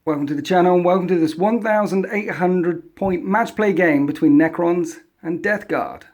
Welcome to the channel and welcome to this 1,800 point match play game between Necrons and Death Guard.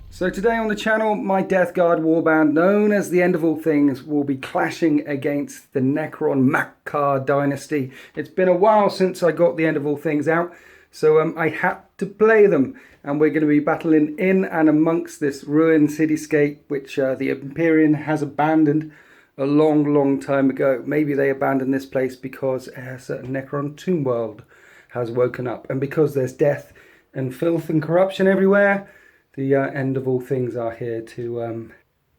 So today on the channel, my Death Guard warband, known as the End of All Things, will be clashing against the Necron Makar dynasty. It's been a while since I got the End of All Things out, so I had to play them. And we're going to be battling in and amongst this ruined cityscape, which the Empyrean has abandoned a long time ago. Maybe they abandoned this place because a certain Necron tomb world has woken up. And because there's death and filth and corruption everywhere, the End of All Things are here to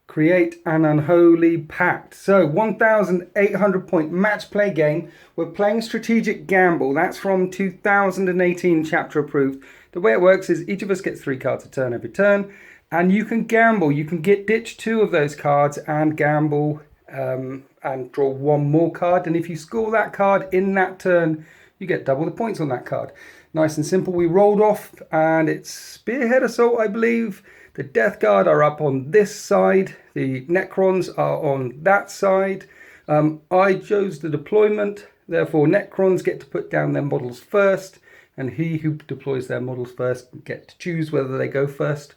create an unholy pact. So 1,800 point match play game. We're playing Strategic Gamble. That's from 2018 chapter approved. The way it works is each of us gets 3 cards a turn every turn. And you can gamble. You can ditch 2 of those cards and gamble and draw 1 more card. And if you score that card in that turn, you get double the points on that card. Nice and simple. We rolled off and it's Spearhead Assault, I believe. The Death Guard are up on this side. The Necrons are on that side. I chose the deployment. Therefore, Necrons get to put down their models first. And he who deploys their models first get to choose whether they go first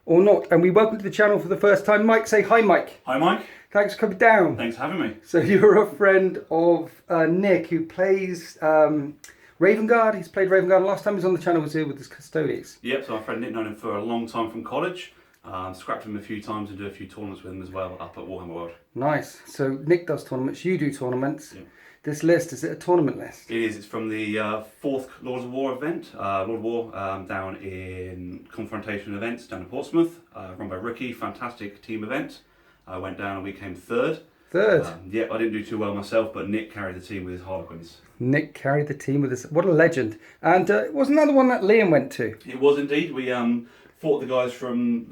or not. And we welcome to the channel for the first time Mike. Say hi, Mike. Hi, Mike. Thanks for coming down. Thanks for having me. So you're a friend of Nick, who plays Raven Guard. He's played Raven Guard. Last time he was on the channel was here with his Custodes. Yep, so my friend Nick, known him for a long time from college. Scrapped him a few times and do a few tournaments with him as well up at Warhammer World. Nice. So Nick does tournaments, you do tournaments. Yep. This list, is it a tournament list? It is. It's from the 4th Lords of War event. Lord of War down in Confrontation events down in Portsmouth. Run by Ricky. Fantastic team event. I went down and we came 3rd. Third? Yep, I didn't do too well myself, but Nick carried the team with his Harlequins. Nick carried the team with his... What a legend. And it was another one that Liam went to. It was indeed. We fought the guys from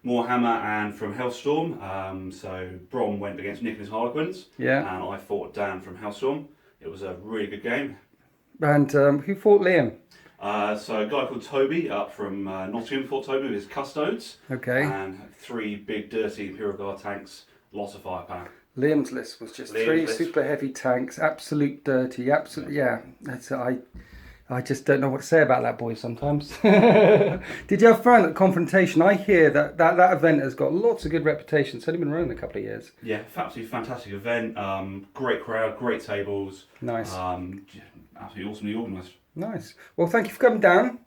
Warhammer and from Hellstorm. So Brom went against Nick and his Harlequins. Yeah. And I fought Dan from Hellstorm. It was a really good game. And who fought Liam? So a guy called Toby up from Nottingham fought Toby with his Custodes. Okay. And 3 big dirty Imperial Guard tanks. Lots of firepower. Liam's list was just 3 super heavy tanks, absolute dirty, yeah. That's I just don't know what to say about that boy sometimes. Did you have fun at Confrontation? I hear that event has got lots of good reputation. It's only been running a couple of years. Yeah, absolutely fantastic event. Great crowd, great tables. Nice. Absolutely awesomely organised. Nice. Well, thank you for coming down.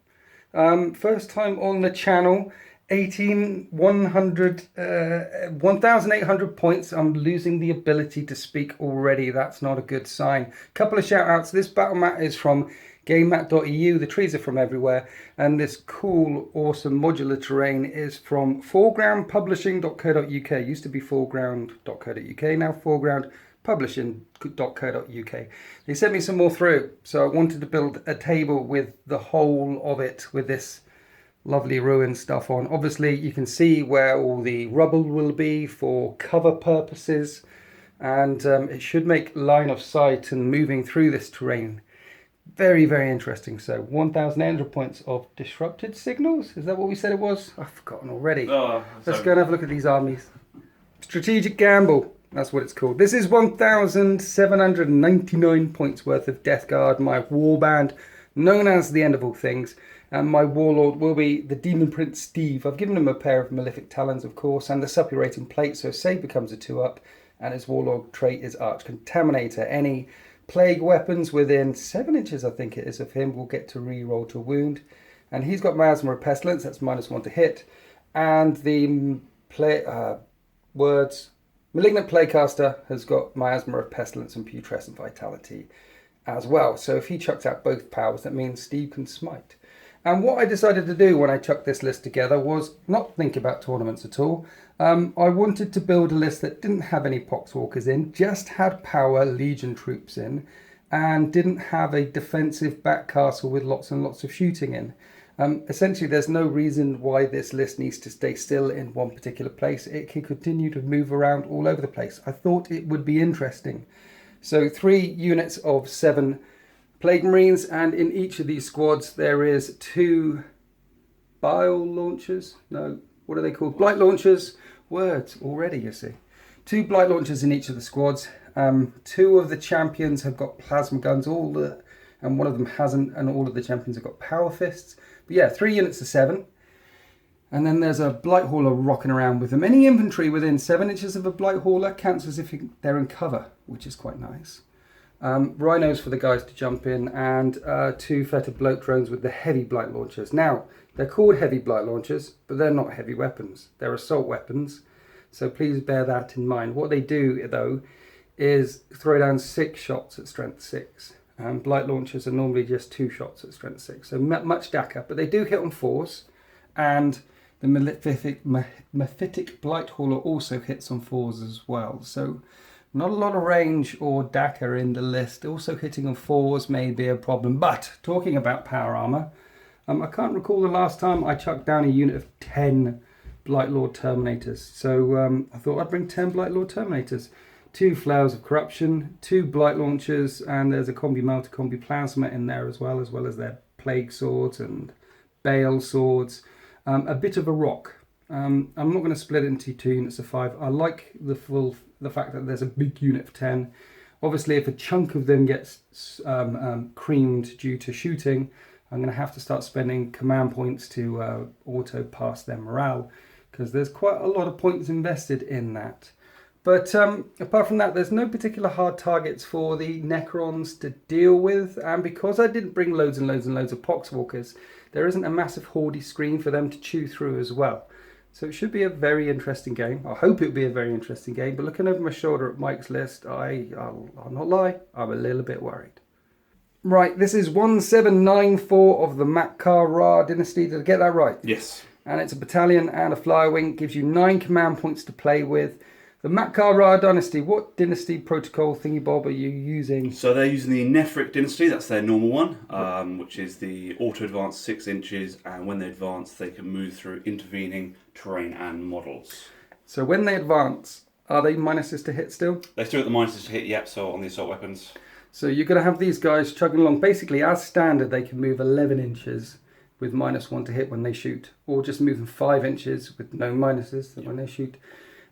First time on the channel. 1,800 points. I'm losing the ability to speak already. That's not a good sign. Couple of shout outs. This battle mat is from gamemat.eu. The trees are from everywhere. And this cool, awesome modular terrain is from foregroundpublishing.co.uk. Used to be foreground.co.uk, now foregroundpublishing.co.uk. They sent me some more through. So I wanted to build a table with the whole of it with this lovely ruined stuff on. Obviously you can see where all the rubble will be for cover purposes, and it should make line of sight and moving through this terrain very interesting. So 1,800 points of disrupted signals, is that what we said it was? I've forgotten already. Let's go and have a look at these armies. Strategic Gamble, that's what it's called. This is 1,799 points worth of Death Guard, my warband known as the End of All Things. And my warlord will be the Demon Prince Steve. I've given him a pair of Malefic Talons, of course, and the suppurating plate, so save becomes a 2-up. And his warlord trait is Arch Contaminator. Any plague weapons within 7 inches, I think it is, of him will get to re-roll to wound. And he's got Miasma of Pestilence, that's -1 to hit. And the Malignant Playcaster has got Miasma of Pestilence and Putrescent Vitality as well. So if he chucks out both powers, that means Steve can smite. And what I decided to do when I chucked this list together was not think about tournaments at all. I wanted to build a list that didn't have any Poxwalkers in, just had power Legion troops in, and didn't have a defensive back castle with lots and lots of shooting in. Essentially, there's no reason why this list needs to stay still in one particular place. It can continue to move around all over the place. I thought it would be interesting. So 3 units of 7 Plague Marines, and in each of these squads there is 2 bile launchers. No, what are they called? Blight launchers. Words already, you see. 2 blight launchers in each of the squads. 2 of the champions have got plasma guns, and one of them hasn't, and all of the champions have got power fists. But yeah, 3 units of 7. And then there's a blight hauler rocking around with them. Any infantry within 7 inches of a blight hauler counts as if they're in cover, which is quite nice. Rhinos for the guys to jump in, and 2 fetid bloat drones with the heavy blight launchers. Now, they're called heavy blight launchers, but they're not heavy weapons. They're assault weapons, so please bear that in mind. What they do, though, is throw down 6 shots at strength 6. And blight launchers are normally just 2 shots at strength 6, so much DACA, but they do hit on 4s, and the Mephitic Blight Hauler also hits on 4s as well. So not a lot of range or DACA in the list. Also hitting on 4s may be a problem. But talking about power armor, I can't recall the last time I chucked down a unit of 10 Blight Lord Terminators. So I thought I'd bring 10 Blight Lord Terminators. 2 Flowers of Corruption, 2 Blight Launchers, and there's a Combi Melter, Combi Plasma in there as well as their Plague Swords and Bale Swords. A bit of a rock. I'm not going to split it into 2 units of 5. I like the fact that there's a big unit of 10. Obviously, if a chunk of them gets creamed due to shooting, I'm going to have to start spending command points to auto pass their morale, because there's quite a lot of points invested in that. But apart from that, there's no particular hard targets for the Necrons to deal with, and because I didn't bring loads and loads and loads of Poxwalkers, there isn't a massive hoardy screen for them to chew through as well. So it should be a very interesting game. I hope it'll be a very interesting game, but looking over my shoulder at Mike's list, I'll not lie, I'm a little bit worried. Right, this is 1794 of the Makar dynasty. Did I get that right? Yes. And it's a battalion and a flyer wing. Gives you 9 command points to play with. The Makar dynasty, what dynasty protocol thingy bob are you using? So they're using the Nephric dynasty, that's their normal one, which is the auto advance 6 inches, and when they advance they can move through intervening terrain and models. So when they advance, are they minuses to hit still? They still get the minuses to hit, yep, so on the assault weapons. So you're going to have these guys chugging along. Basically, as standard, they can move 11 inches with -1 to hit when they shoot, or just move them 5 inches with no minuses when they shoot.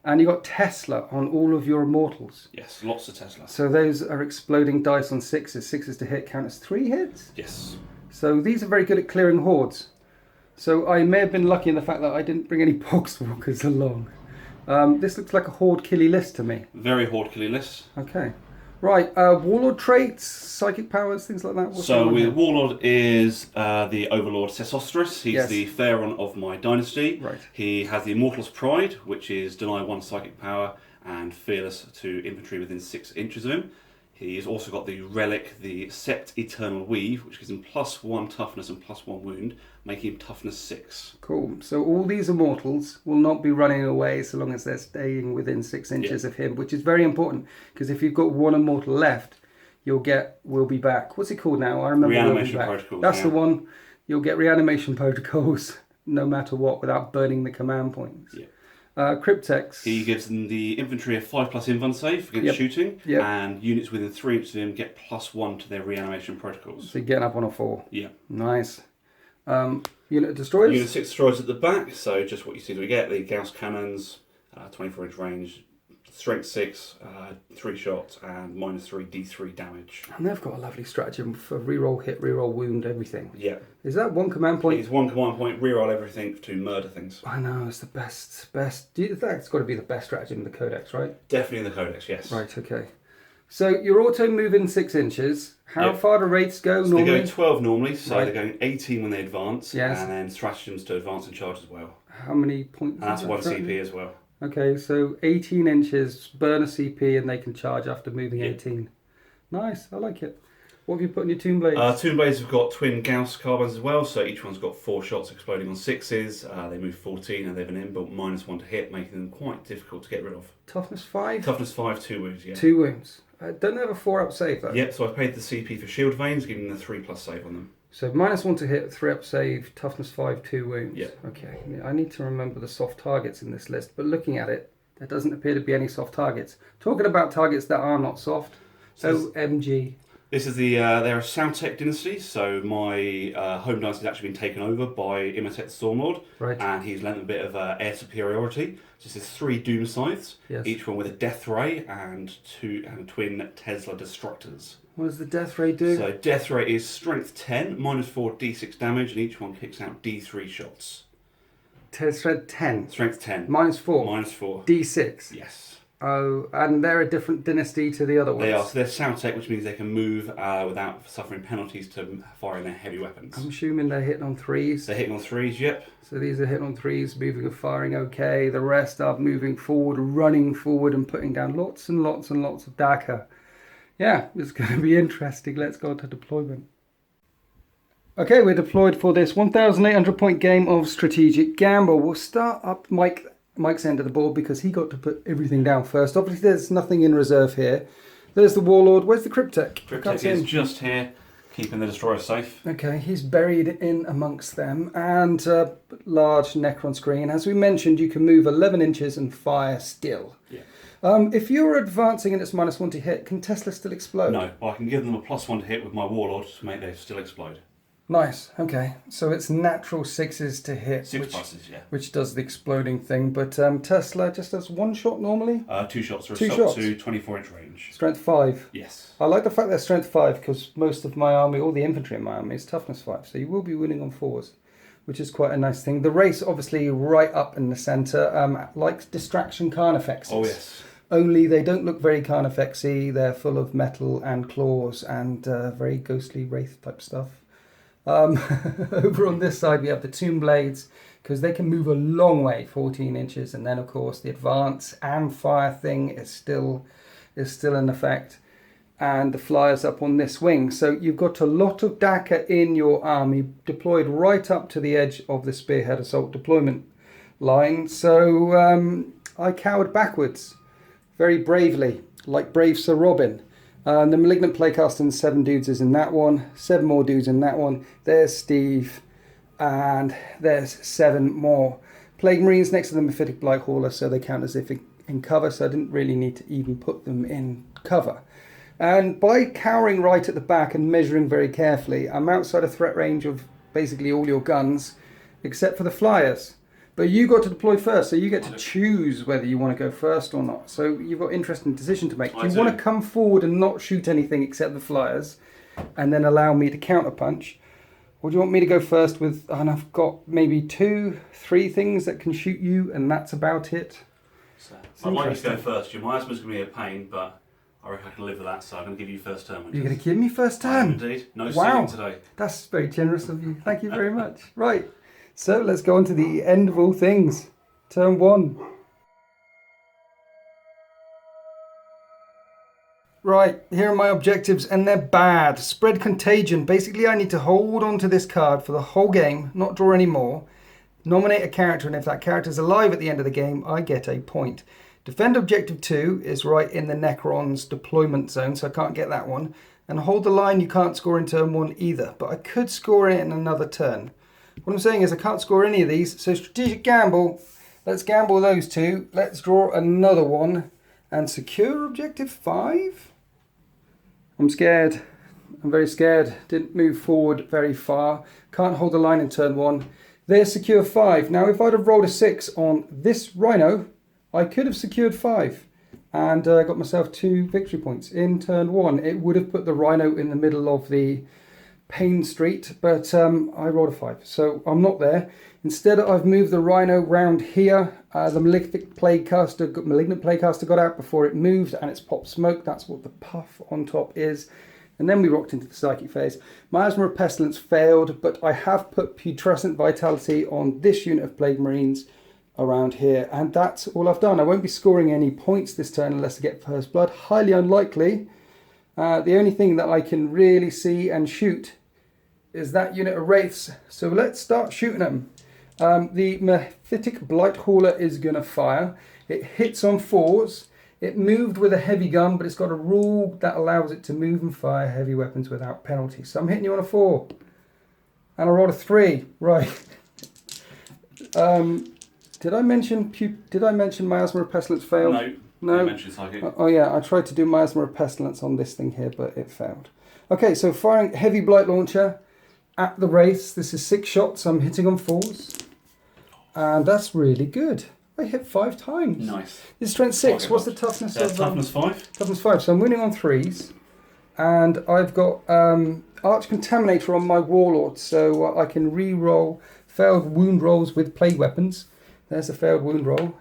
And you've got Tesla on all of your immortals. Yes, lots of Tesla. So those are exploding dice on 6s. 6s to hit count as 3 hits? Yes. So these are very good at clearing hordes. So I may have been lucky in the fact that I didn't bring any Poxwalkers along. This looks like a horde killy list to me. Very horde killy list. Okay. Right, Warlord traits, psychic powers, things like that. So with Warlord is the Overlord Sesostris. He's the Pharaon of my dynasty. Right. He has the Immortal's Pride, which is deny 1 psychic power and fearless to infantry within 6 inches of him. He's also got the Relic, the Sept Eternal Weave, which gives him +1 toughness and +1 wound, making him toughness 6. Cool. So all these immortals will not be running away so long as they're staying within 6 inches of him, which is very important, because if you've got 1 immortal left, you'll get We'll Be Back. What's it called now? I remember Reanimation Protocols. That's the one. You'll get reanimation protocols no matter what without burning the command points. Yeah. Cryptex. He gives them the infantry a 5+ invuln save against shooting, and units within 3 inches of him get +1 to their reanimation protocols. So you're getting up on a 4. Yeah. Nice. Unit destroyers. Unit 6 destroyers at the back, so just what you see that we get, the Gauss cannons, 24-inch range, strength 6, 3 shots, and -3 D3 damage. And they've got a lovely stratagem for reroll hit, reroll wound, everything. Yeah. Is that 1 command point? It's 1 command point, reroll everything to murder things. I know, it's the best. That's got to be the best stratagem in the Codex, right? Definitely in the Codex, yes. Right, okay. So your auto move in 6 inches. How far do raids go normally? They go 12 normally, so they're going 18 when they advance, yes. And then stratagems to advance and charge as well. How many points? And that's 1 CP as well. Okay, so 18 inches, burn a CP, and they can charge after moving 18. Nice, I like it. What have you put in your Tomb Blades? Tomb Blades have got twin Gauss carbines as well, so each one's got 4 shots exploding on 6s. They move 14 and they have an inbuilt -1 to hit, making them quite difficult to get rid of. Toughness 5? Toughness 5, 2 wounds, yeah. 2 wounds. Don't they have a 4-up save though? Yep, so I've paid the CP for shield veins, giving them the 3+ save on them. So -1 to hit, 3-up save, toughness 5, 2 wounds. Yeah. Okay, I need to remember the soft targets in this list, but looking at it, there doesn't appear to be any soft targets. Talking about targets that are not soft, OMG. This is they're a Sautek dynasty, so my home dynasty has actually been taken over by Imhotep the Stormlord, Right. and he's lent a bit of air superiority. So this is 3 Doom Scythes, Yes. each one with a Death Ray and twin Tesla Destructors. What does the death ray do? So Death Ray is Strength 10, -4 D6 damage, and each one kicks out D3 shots. Strength 10. Strength 10. -4. -4. D6. Yes. Oh, and they're a different dynasty to the other ones. They are. So they're Sautek, which means they can move without suffering penalties to firing their heavy weapons. I'm assuming they're hitting on 3s. They're hitting on 3s, yep. So these are hitting on 3s, moving and firing okay. The rest are moving forward, running forward and putting down lots and lots and lots of Daka. Yeah, it's going to be interesting. Let's go to deployment. Okay, we're deployed for this 1,800 point game of Strategic Gamble. We'll start up Mike's end of the board because he got to put everything down first. Obviously, there's nothing in reserve here. There's the Warlord. Where's the Cryptek? Cryptek is just here, keeping the Destroyer safe. Okay, he's buried in amongst them. And large Necron screen. As we mentioned, you can move 11 inches and fire still. Yeah. If you're advancing and it's -1 to hit, can Tesla still explode? No, I can give them a +1 to hit with my Warlord to make they still explode. Nice, okay. So it's natural 6s to hit. 6 pluses, yeah. Which does the exploding thing. But Tesla just does 1 shot normally? 2 shots or Two assault shots. to 24-inch range. Strength 5. Yes. I like the fact they're strength 5 because most of my army, all the infantry in my army, is toughness 5. So you will be winning on 4s, which is quite a nice thing. The race, obviously, right up in the centre, likes distraction Carnifexes. Oh, yes. Only they don't look very Carnifexy. They're full of metal and claws and very ghostly wraith type stuff. Over on this side we have the Tomb Blades because they can move a long way, 14 inches, and then of course the advance and fire thing is still in effect, and the flyers up on this wing. So you've got a lot of Daka in your army deployed right up to the edge of the Spearhead Assault deployment line. So I cowered backwards very bravely, like brave Sir Robin. The Malignant Playcaster and 7 dudes is in that one. 7 more dudes in that one. There's Steve. And there's 7 more. Plague Marines next to the Mephitic Blight Hauler, so they count as if in cover, so I didn't really need to even put them in cover. And by cowering right at the back and measuring very carefully, I'm outside of threat range of basically all your guns, except for the flyers. But you got to deploy first, so you get to choose whether you want to go first or not. So you've got an interesting decision to make. Do you want to come forward and not shoot anything except the flyers, and then allow me to counterpunch? Or do you want me to go first with, and I've got maybe 2, 3 things that can shoot you, and that's about it? So, I'd like you to go first. Your miasma's going to be a pain, but I reckon I can live with that, so I'm going to give you first turn. You're going to give me first turn? Indeed. No wow. stealing today. That's very generous of you. Thank you very much. Right. So let's go on to the end of all things. Turn 1. Right, here are my objectives, and they're bad. Spread contagion. Basically, I need to hold on to this card for the whole game, not draw any more. Nominate a character, and if that character is alive at the end of the game, I get a point. Defend objective 2 is right in the Necron's deployment zone, so I can't get that one. And hold the line, you can't score in turn 1 either, but I could score it in another turn. What I'm saying is I can't score any of these, so Strategic Gamble, let's gamble those 2. Let's draw another one and secure objective 5. I'm scared. I'm very scared. Didn't move forward very far. Can't hold the line in turn 1. There's secure 5. Now if I'd have rolled a 6 on this Rhino, I could have secured 5 and got myself 2 victory points. In turn 1, it would have put the Rhino in the middle of the Pain Street, but I rolled a 5, so I'm not there. Instead, I've moved the Rhino round here. The Malignant Plaguecaster got out before it moved, and it's popped smoke. That's what the puff on top is. And then we rocked into the Psychic phase. Miasma of Pestilence failed, but I have put Putrescent Vitality on this unit of Plague Marines around here, and that's all I've done. I won't be scoring any points this turn unless I get First Blood. Highly unlikely. The only thing that I can really see and shoot is that unit of Wraiths. So let's start shooting them. The Mephitic Blight Hauler is going to fire. It hits on 4s. It moved with a heavy gun, but it's got a rule that allows it to move and fire heavy weapons without penalty. So I'm hitting you on a 4. And I rolled a 3. Right. Did I mention Miasma of Pestilence failed? No. You mentioned Psychic. Oh yeah, I tried to do Miasma of Pestilence on this thing here, but it failed. Okay, so firing heavy blight launcher at the Wraiths. This is 6 shots. I'm hitting on 4s. And that's really good. I hit 5 times. Nice. This is strength 6. What's the toughness of toughness 5. Toughness 5. So I'm winning on 3s. And I've got Arch Contaminator on my Warlord. So I can re-roll failed wound rolls with plague weapons. There's a failed wound roll.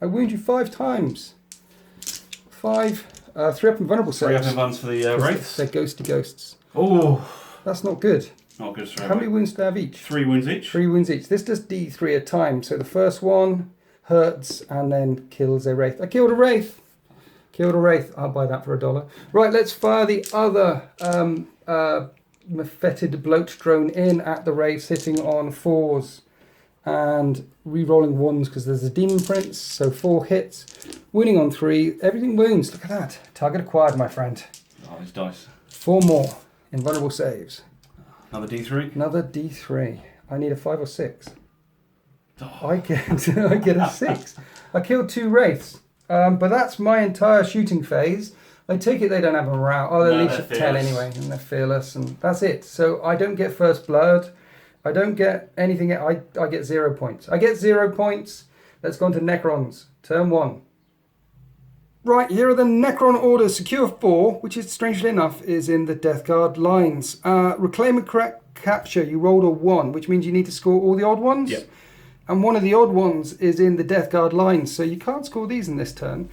I wound you 5 times. 5. 3 up and vulnerable saves. 3 up and vulns for the Wraiths. They're ghosty ghosts. Oh. That's not good. Not good straight How many wounds do I have each? 3 wounds each. 3 wounds each. This does D3 at a time. So the first one hurts and then kills a Wraith. I killed a Wraith. Killed a Wraith. I'll buy that for $1. Right, let's fire the other fetid bloat drone in at the Wraiths, hitting on 4s and re-rolling 1s because there's a Demon Prince. So 4 hits. Winning on 3. Everything wounds. Look at that. Target acquired, my friend. Oh, these dice. 4 more invulnerable saves. Another D3. Another D3. I need a 5 or 6. Oh. I get a 6. I killed 2 Wraiths. But that's my entire shooting phase. I take it they don't have a morale. Oh, they're leech at 10 anyway, and they're fearless, and that's it. So I don't get first blood. I don't get anything. I get 0 points. I get 0 points. Let's go on to Necrons. Turn 1. Right, here are the Necron orders. Secure 4, which is strangely enough is in the Death Guard lines. Reclaim and capture. You rolled a 1, which means you need to score all the odd ones. Yep. And one of the odd ones is in the Death Guard lines, so you can't score these in this turn.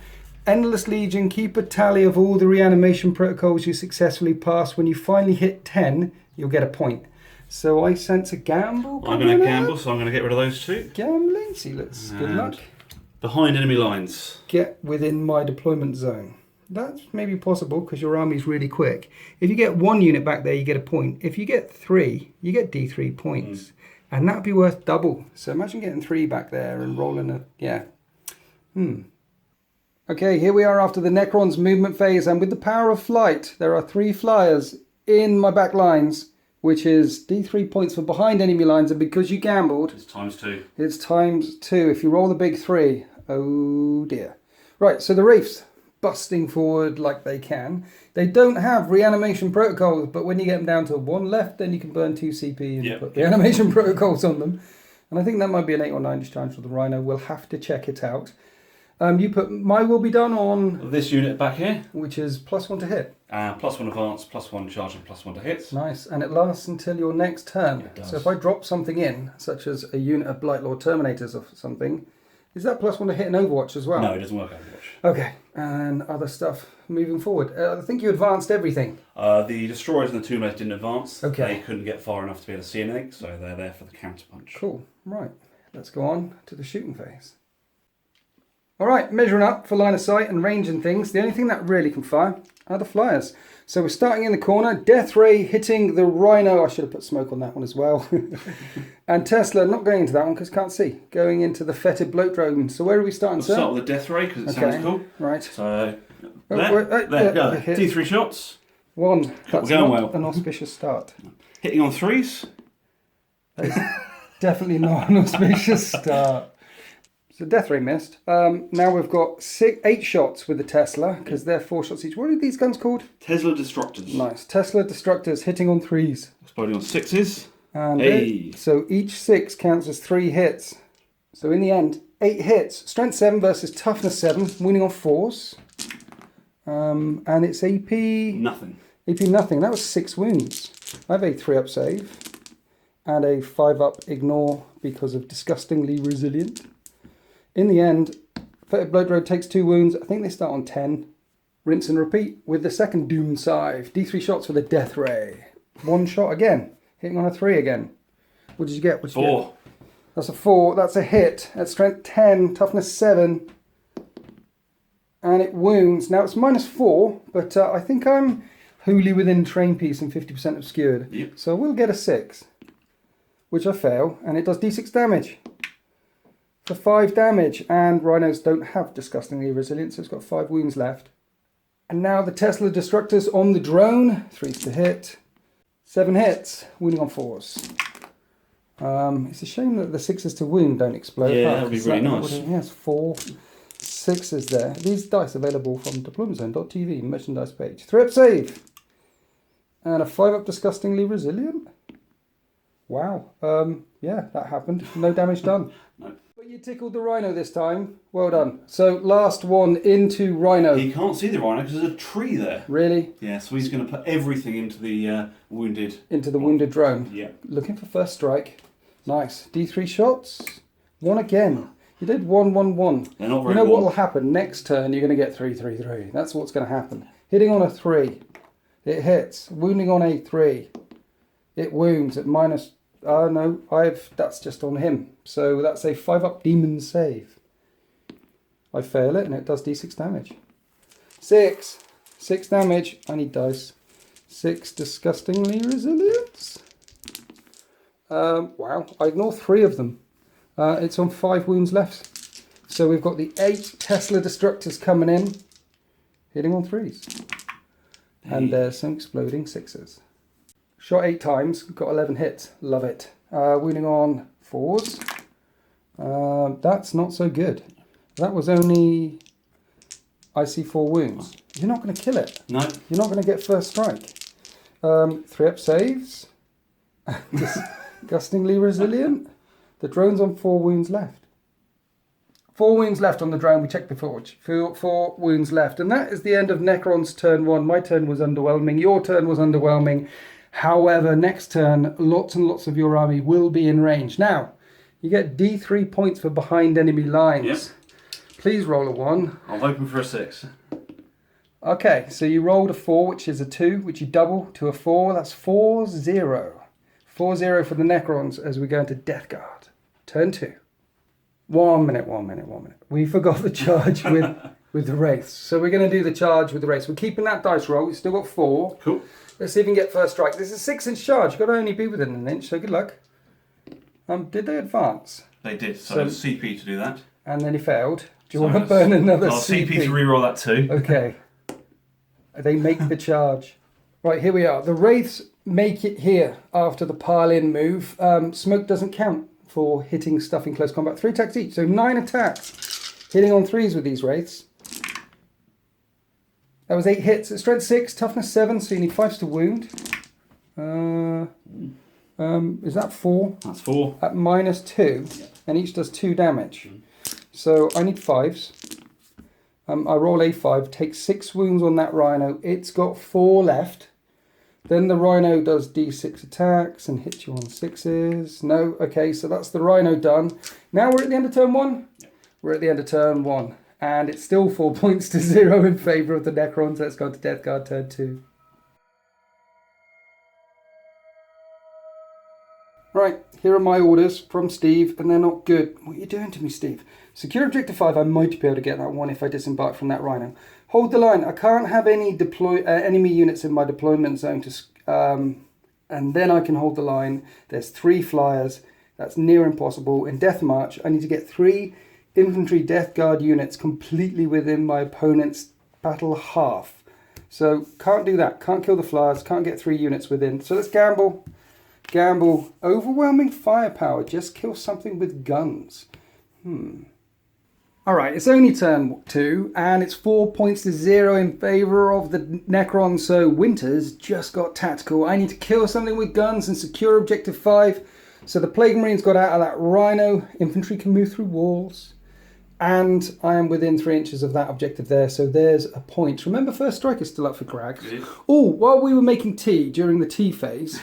Endless Legion, keep a tally of all the reanimation protocols you successfully pass. When you finally hit 10, you'll get a point. So I sense a gamble. I'm going to gamble, so I'm going to get rid of those 2. Gambling, see, let's good luck. Behind enemy lines. Get within my deployment zone. That's maybe possible because your army's really quick. If you get 1 unit back there, you get a point. If you get 3, you get D3 points. And that'd be worth double. So imagine getting 3 back there and rolling a, yeah. Okay, here we are after the Necron's movement phase. And with the power of flight, there are 3 flyers in my back lines, which is D3 points for behind enemy lines. And because you gambled, It's times 2. it's times 2. If you roll the big 3, oh dear. Right, so the Wraiths busting forward like they can. They don't have reanimation protocols, but when you get them down to 1 left, then you can burn 2 CP and put reanimation protocols on them. And I think that might be an 8 or 9 discharge for the Rhino. We'll have to check it out. You put my will be done on this unit back here, which is +1 to hit. +1 advance, +1 charge, and +1 to hits. Nice, and it lasts until your next turn. It does. So if I drop something in, such as a unit of Blightlord Terminators or something, is that +1 to hit in Overwatch as well? No, it doesn't work Overwatch. Okay, and other stuff moving forward. I think you advanced everything. The Destroyers and the Tomb Raiders didn't advance. Okay. They couldn't get far enough to be able to see anything, so they're there for the counter punch. Cool, right. Let's go on to the shooting phase. All right, measuring up for line of sight and range and things. The only thing that really can fire are the flyers. So we're starting in the corner. Death Ray hitting the Rhino. I should have put smoke on that one as well. And Tesla, not going into that one because can't see. Going into the fetid bloat drone. So where are we starting, sir? We'll start with the Death Ray because it sounds cool. Right. So, there go. D3 shots. 1. That's going not well. an auspicious start. Hitting on 3s. That is definitely not an auspicious start. So Death Ray missed. Now we've got 8 shots with the Tesla because they're 4 shots each. What are these guns called? Tesla Destructors. Nice. Tesla Destructors hitting on 3s. Exploding on 6s. And so each 6 counts as 3 hits. So in the end, 8 hits. Strength 7 versus Toughness 7, winning on 4s. And it's AP... Nothing. AP nothing. That was 6 wounds. I have a 3-up save. And a 5-up ignore because of disgustingly resilient. In the end, Fetid Bloat Road takes 2 wounds. I think they start on 10. Rinse and repeat with the second Doom Scythe. D3 shots for the Death Ray. 1 shot again. Hitting on a 3 again. What did you get? 4. That's a 4. That's a hit. That's strength 10, toughness 7. And it wounds. Now it's -4, but I think I'm wholly within train piece and 50% obscured. Yep. So we'll get a 6, which I fail. And it does D6 damage. For 5 damage, and Rhinos don't have disgustingly resilient, so it's got 5 wounds left. And now the Tesla Destructors on the drone. 3s to hit. 7 hits, wounding on 4s. It's a shame that the 6s to wound don't explode. Yeah, that would be really nice. Yes, 4 6s there. These dice available from deploymentzone.tv, merchandise page. 3-up save. And a 5-up disgustingly resilient. Wow. Yeah, that happened. No damage done. No. But you tickled the rhino this time. Well done. So last one into rhino. He can't see the rhino because there's a tree there. Really? Yeah, so he's going to put everything into the wounded. Into the wounded drone. Yeah. Looking for first strike. Nice. D3 shots. One again. You did 1-1-1. They're not very You know what warm. will happen? Next turn you're going to get 3-3-3. That's what's going to happen. Hitting on a 3. It hits. Wounding on a 3. It wounds at minus... no, that's just on him. So that's a 5-up demon save. I fail it and it does d6 damage. 6. 6 damage. I need dice. 6 disgustingly resilience. Wow, I ignore 3 of them. It's on 5 wounds left. So we've got the 8 Tesla Destructors coming in. Hitting on 3s. And there's some exploding 6s. Shot 8 times, got 11 hits. Love it. Wounding on 4s. That's not so good. That was only... I see 4 wounds. You're not going to kill it. No. You're not going to get first strike. 3-up saves. Disgustingly resilient. The drone's on 4 wounds left. 4 wounds left on the drone. We checked before. 4 wounds left. And that is the end of Necron's turn 1. My turn was underwhelming. Your turn was underwhelming. However, next turn, lots and lots of your army will be in range. Now, you get D3 points for behind enemy lines. Yep. Please roll a 1. I'm hoping for a 6. Okay, so you rolled a 4, which is a 2, which you double to a 4. That's 4-0. 4-0 for the Necrons as we go into Death Guard. Turn 2. 1 minute. We forgot the charge with the Wraiths. So we're going to do the charge with the Wraiths. We're keeping that dice roll. We've still got 4. Cool. Let's see if we can get first strike. This is a 6-inch charge. You've got to only be within an inch, so good luck. Did they advance? They did, so CP to do that. And then he failed. Do you want to burn another CP? CP to reroll that too. Okay. They make the charge. Right, here we are. The Wraiths make it here after the pile-in move. Smoke doesn't count for hitting stuff in close combat. 3 attacks each, so 9 attacks. Hitting on 3s with these Wraiths. That was 8 hits. It's strength 6, toughness 7, so you need 5s to wound. Is that 4? That's 4. At minus 2, and each does 2 damage. So I need 5s. I roll a 5, take 6 wounds on that rhino. It's got 4 left. Then the rhino does d6 attacks and hits you on 6s. No, okay, so that's the rhino done. Now we're at the end of turn 1. Yep. We're at the end of turn 1. And it's still 4 points to 0 in favour of the Necrons. Let's go to Death Guard turn 2. Right, here are my orders from Steve, and they're not good. What are you doing to me, Steve? Secure Objective 5, I might be able to get that one if I disembark from that rhino. Hold the line, I can't have any enemy units in my deployment zone, and then I can hold the line. There's 3 flyers, that's near impossible. In Death March, I need to get 3 infantry Death Guard units completely within my opponent's battle half. So, can't do that, can't kill the flyers, can't get 3 units within. So let's gamble. Gamble. Overwhelming firepower. Just kill something with guns. Alright, it's only turn 2, and it's 4 points to 0 in favour of the Necron, so Winters just got tactical. I need to kill something with guns and secure Objective 5. So the Plague Marines got out of that rhino. Infantry can move through walls. And I am within 3 inches of that objective there, so there's a point. Remember, first strike is still up for grabs. Oh, while we were making tea, during the tea phase,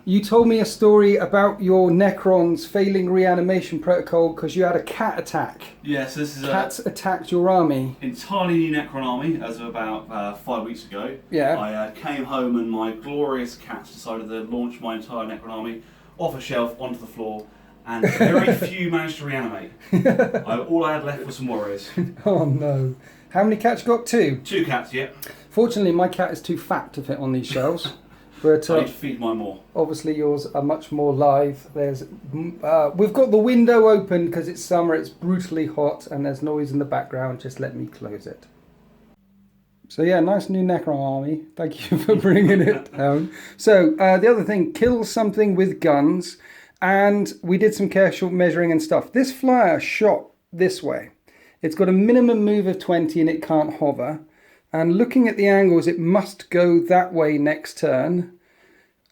you told me a story about your Necrons failing reanimation protocol because you had a cat attack. Yes, this is Cats attacked your army. Entirely new Necron army as of about 5 weeks ago. Yeah. I came home and my glorious cats decided to launch my entire Necron army off a shelf onto the floor, and very few managed to reanimate. All I had left was some warriors. Oh no. How many cats you got? 2? 2 cats, yeah. Fortunately, my cat is too fat to fit on these shelves. But I need to feed mine more. Obviously yours are much more live. There's, we've got the window open because it's summer, it's brutally hot, and there's noise in the background. Just let me close it. So yeah, nice new Necron army. Thank you for bringing it down. So the other thing, kill something with guns. And we did some careful measuring and stuff. This flyer shot this way. It's got a minimum move of 20 and it can't hover. And looking at the angles, it must go that way next turn.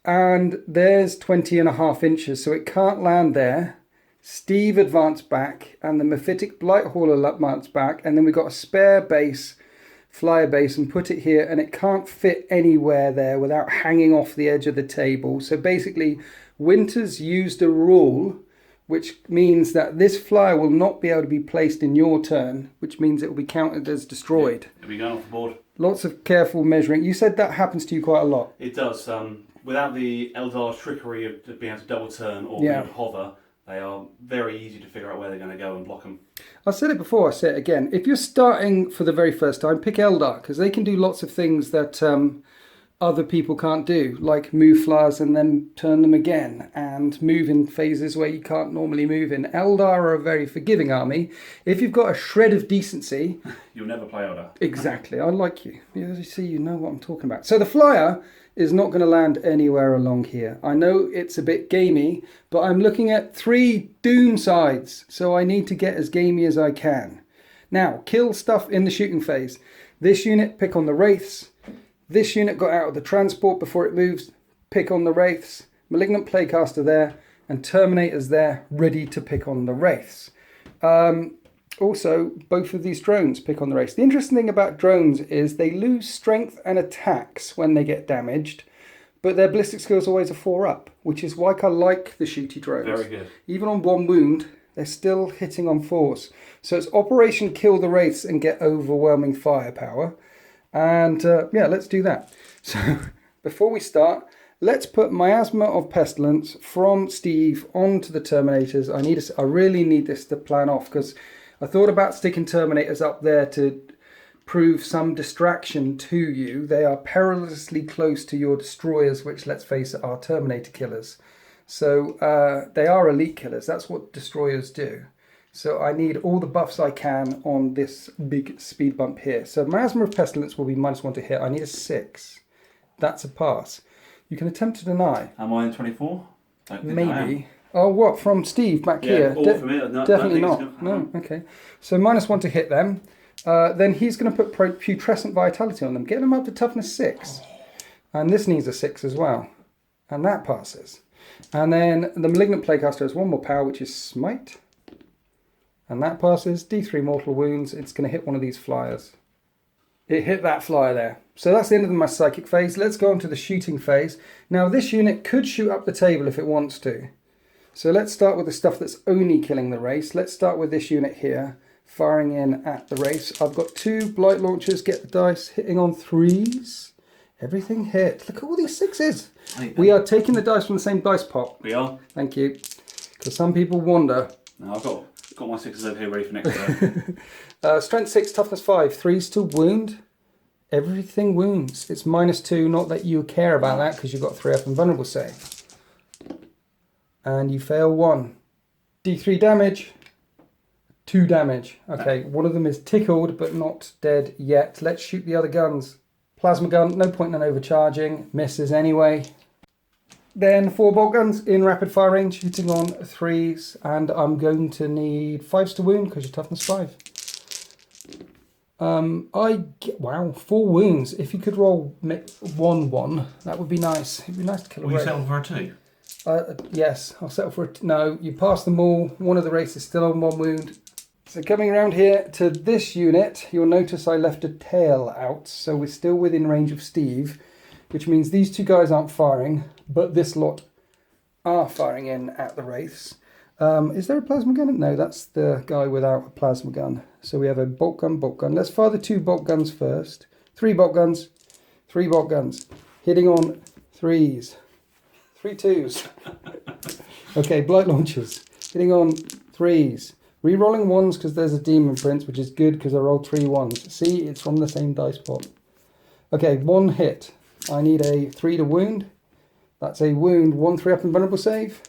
And there's 20.5 inches, so it can't land there. Steve advanced back, and the Mephitic Blighthauler advanced back, and then we've got a spare base, flyer base, and put it here, and it can't fit anywhere there without hanging off the edge of the table. So basically, Winter's used a rule which means that this flyer will not be able to be placed in your turn, which means it will be counted as destroyed. It'll be going off the board. Lots of careful measuring. You said that happens to you quite a lot. It does. Without the Eldar's trickery of being able to double turn or being able to hover, they are very easy to figure out where they're going to go and block them. I said it before, I say it again. If you're starting for the very first time, pick Eldar, because they can do lots of things that other people can't do, like move flyers and then turn them again, and move in phases where you can't normally move in. Eldar are a very forgiving army. If you've got a shred of decency... You'll never play Eldar. Exactly, I like you. You see, you know what I'm talking about. So the flyer is not going to land anywhere along here. I know it's a bit gamey, but I'm looking at 3 Doom sides, so I need to get as gamey as I can. Now, kill stuff in the shooting phase. This unit, pick on the Wraiths. This unit got out of the transport before it moves, pick on the Wraiths. Malignant Plaguecaster there, and Terminators there, ready to pick on the Wraiths. Also, both of these drones pick on the Wraiths. The interesting thing about drones is they lose strength and attacks when they get damaged, but their ballistic skills always are 4 up, which is why I like the shooty drones. Very good. Even on 1 wound, they're still hitting on 4s. So it's Operation Kill the Wraiths and get overwhelming firepower. And yeah, let's do that. So before we start, let's put Miasma of Pestilence from Steve onto the Terminators. I really need this to plan off, because I thought about sticking Terminators up there to prove some distraction to you. They are perilously close to your destroyers, which, let's face it, are Terminator killers. So they are elite killers. That's what destroyers do. So I need all the buffs I can on this big speed bump here. So Miasma of Pestilence will be -1 to hit. I need a 6. That's a pass. You can attempt to deny. Am I in 24? Maybe. Oh, what? From Steve back here? All for me. No, definitely not. No, okay. So -1 to hit them. Then he's going to put Putrescent Vitality on them. Get them up to toughness 6. And this needs a 6 as well. And that passes. And then the Malignant Plaguecaster has 1 more power, which is Smite. And that passes. D3 mortal wounds. It's going to hit one of these flyers. It hit that flyer there. So that's the end of my psychic phase. Let's go on to the shooting phase. Now this unit could shoot up the table if it wants to. So let's start with the stuff that's only killing the race. Let's start with this unit here, firing in at the race. I've got 2 blight launchers. Get the dice. Hitting on 3s. Everything hit. Look at all these 6s. We are taking the dice from the same dice pot. We are. Thank you. Because some people wonder. No, I've got my 6s over here ready for next turn. Strength 6, toughness 5, 3s to wound. Everything wounds. It's -2, not that you care about that because you've got 3 up and vulnerable save. And you fail 1. D3 damage, 2 damage. Okay, one of them is tickled but not dead yet. Let's shoot the other guns. Plasma gun, no point in overcharging. Misses anyway. Then 4 bolt guns in rapid fire range, hitting on 3s, and I'm going to need 5s to wound because you're toughness 5. Wow, 4 wounds. If you could roll 1-1, that would be nice. It'd be nice to kill a Will you wraith. settle for a 2? Yes, I'll settle for a no. You pass them all. One of the races is still on 1 wound. So coming around here to this unit, you'll notice I left a tail out, so we're still within range of Steve, which means these 2 guys aren't firing, but this lot are firing in at the wraiths. Is there a plasma gun? No, that's the guy without a plasma gun. So we have a bolt gun, bolt gun. Let's fire the 2 bolt guns first. 3 bolt guns, 3 bolt guns. Hitting on 3s. 3 2s. Okay, blight launchers. Hitting on 3s. Rerolling 1s because there's a demon prince, which is good because I rolled 3 1s. See, it's from the same dice pot. Okay, 1 hit. I need a 3 to wound. That's a wound. 1 3 up and vulnerable save.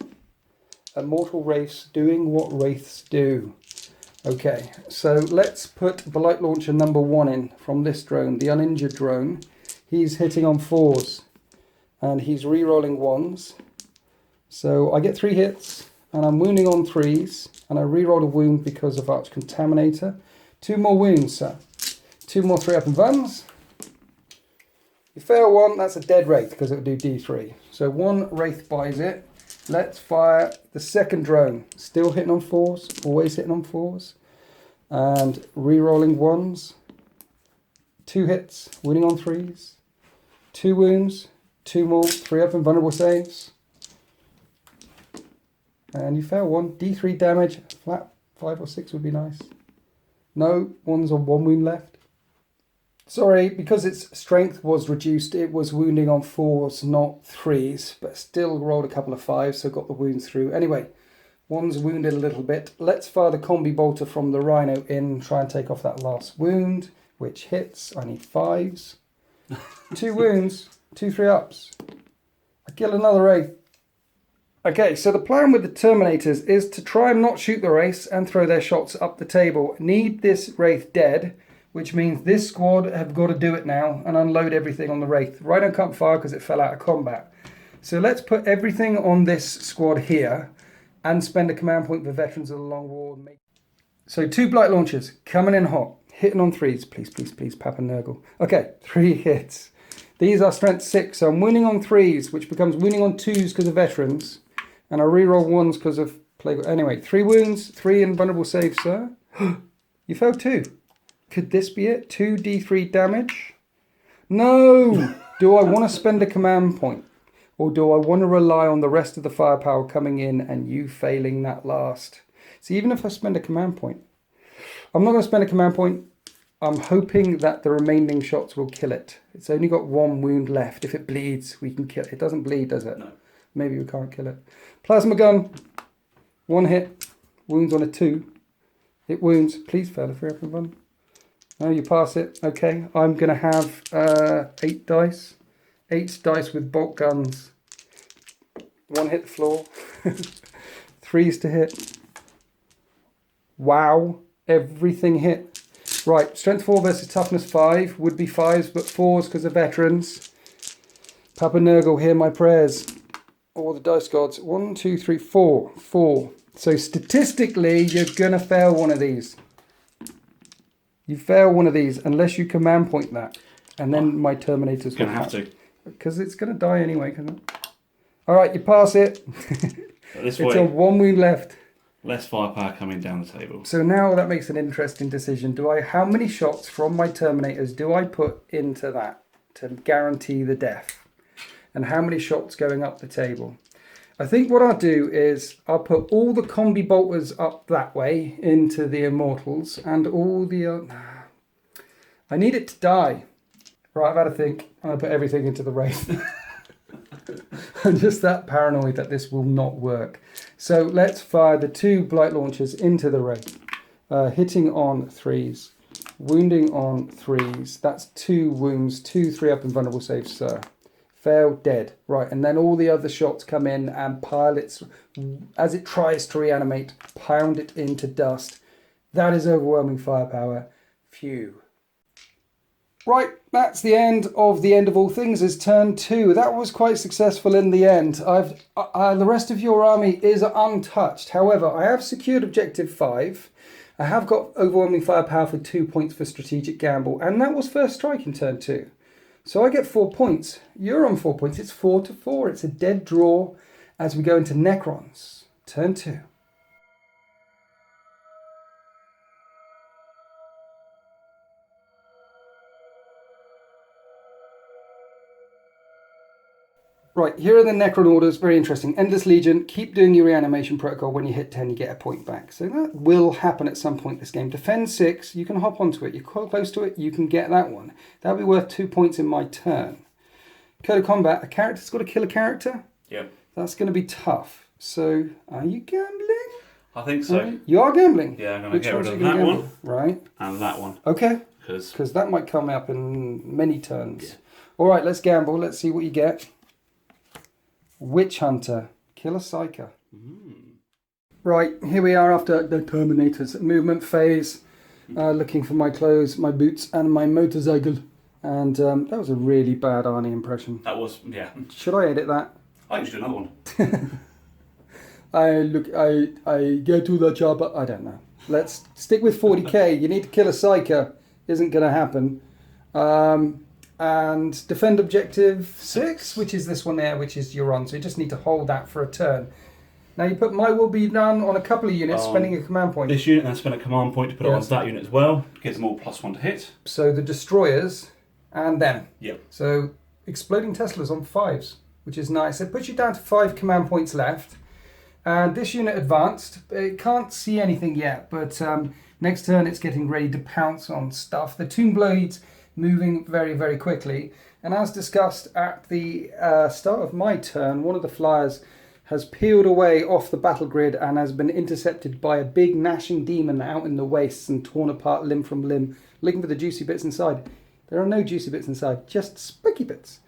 A mortal wraiths doing what wraiths do. Okay, so let's put blight launcher number 1 in from this drone, the uninjured drone. He's hitting on 4s and he's re-rolling 1s. So I get 3 hits and I'm wounding on 3s and I re-roll a wound because of Arch Contaminator. 2 more wounds, sir. 2 more 3 up and vuns. You fail one, that's a dead Wraith because it would do D3. So one Wraith buys it. Let's fire the second drone. Still hitting on 4s, always hitting on 4s. And re-rolling 1s. 2 hits, winning on 3s. 2 wounds, 2 more, 3 up and vulnerable saves. And you fail one. D3 damage, flat 5 or 6 would be nice. No, 1's on 1 wound left. Sorry, because its strength was reduced, it was wounding on 4s, not 3s, but still rolled a couple of 5s, so got the wounds through. Anyway, 1's wounded a little bit. Let's fire the combi bolter from the Rhino in, try and take off that last wound, which hits. I need 5s. 2 wounds, 2 3-ups. I kill another Wraith. Okay, so the plan with the Terminators is to try and not shoot the Wraiths and throw their shots up the table. Need this Wraith dead, which means this squad have got to do it now and unload everything on the Wraith. Rhino can't fire because it fell out of combat. So let's put everything on this squad here and spend a command point for Veterans of the Long War. So 2 Blight Launchers coming in hot, hitting on 3s. Please, please, please, Papa Nurgle. Okay, 3 hits. These are strength 6, so I'm winning on 3s, which becomes winning on 2s because of Veterans. And I reroll 1s because of Plague. Anyway, 3 wounds, 3 invulnerable saves, sir. You failed 2. Could this be it? 2 D3 damage? No! Do I want to spend a command point? Or do I want to rely on the rest of the firepower coming in and you failing that last? See, even if I spend a command point, I'm not going to spend a command point. I'm hoping that the remaining shots will kill it. It's only got 1 wound left. If it bleeds, we can kill it. It doesn't bleed, does it? No. Maybe we can't kill it. Plasma gun. 1 hit. Wounds on a 2. It wounds. Please fail a 3-up and 1. No, you pass it. Okay. I'm going to have 8 dice. 8 dice with bolt guns. 1 hit the floor. 3s to hit. Wow. Everything hit. Right. Strength 4 versus toughness 5. Would be 5s, but 4s because of veterans. Papa Nurgle, hear my prayers. Or the dice gods. 1, 2, 3, 4. 4. So statistically, you're going to fail one of these. You fail one of these unless you command point that. And then my Terminators will have to. Because it's going to die anyway, isn't it? All right, you pass it. This it's way, on 1 wound left. less firepower coming down the table. So now that makes an interesting decision. How many shots from my Terminators do I put into that to guarantee the death? And how many shots going up the table? I think what I'll do is I'll put all the combi bolters up that way into the Immortals and all the... I need it to die. Right, I've had a think. I'm going to put everything into the Wraith. I'm just that paranoid that this will not work. So let's fire the 2 Blight Launchers into the Wraith. Hitting on 3s. Wounding on 3s. That's 2 wounds, 2 3-up and vulnerable saves, sir. Fail, dead. Right, and then all the other shots come in and pile it, as it tries to reanimate, pound it into dust. That is overwhelming firepower. Phew. Right, that's the end of all things is turn 2. That was quite successful in the end. The rest of your army is untouched. However, I have secured objective 5. I have got overwhelming firepower for 2 points for strategic gamble, and that was first strike in turn 2. So I get 4 points. You're on 4 points. It's 4-4. It's a dead draw as we go into Necrons. Turn 2. Right, here are the Necron orders. Very interesting. Endless Legion. Keep doing your reanimation protocol. When you hit 10, you get a point back. So that will happen at some point this game. Defend 6. You can hop onto it. You're quite close to it. You can get that one. That'll be worth 2 points in my turn. Code of Combat. A character's got to kill a character. Yep. That's going to be tough. So, are you gambling? I think so. You are gambling? Yeah, I'm going to get rid of that that one. Right. And that one. Okay. Because that might come up in many turns. Yeah. All right, let's gamble. Let's see what you get. Witch Hunter. Kill a Psyker. Right, here we are after the Terminators movement phase. Looking for my clothes, my boots, and my motorcycle. And that was a really bad Arnie impression. That was, yeah. Should I edit that? I can just do another one. I go to the chopper. I don't know. Let's stick with 40k. You need to kill a Psyker. Isn't going to happen. and defend objective 6, which is this one there, which is you're on. So you just need to hold that for a turn. Now you put my will be done on a couple of units, spending a command point. This unit, and spend a command point to put it on that unit as well. Gives them all +1 to hit. So the destroyers and them. Yep. So exploding Teslas on 5s, which is nice. It puts you down to 5 command points left. And this unit advanced. It can't see anything yet, but next turn it's getting ready to pounce on stuff. The Tomb Blades moving very, very quickly. And as discussed at the start of my turn, one of the flyers has peeled away off the battle grid and has been intercepted by a big gnashing demon out in the wastes and torn apart limb from limb, looking for the juicy bits inside. There are no juicy bits inside, just spiky bits.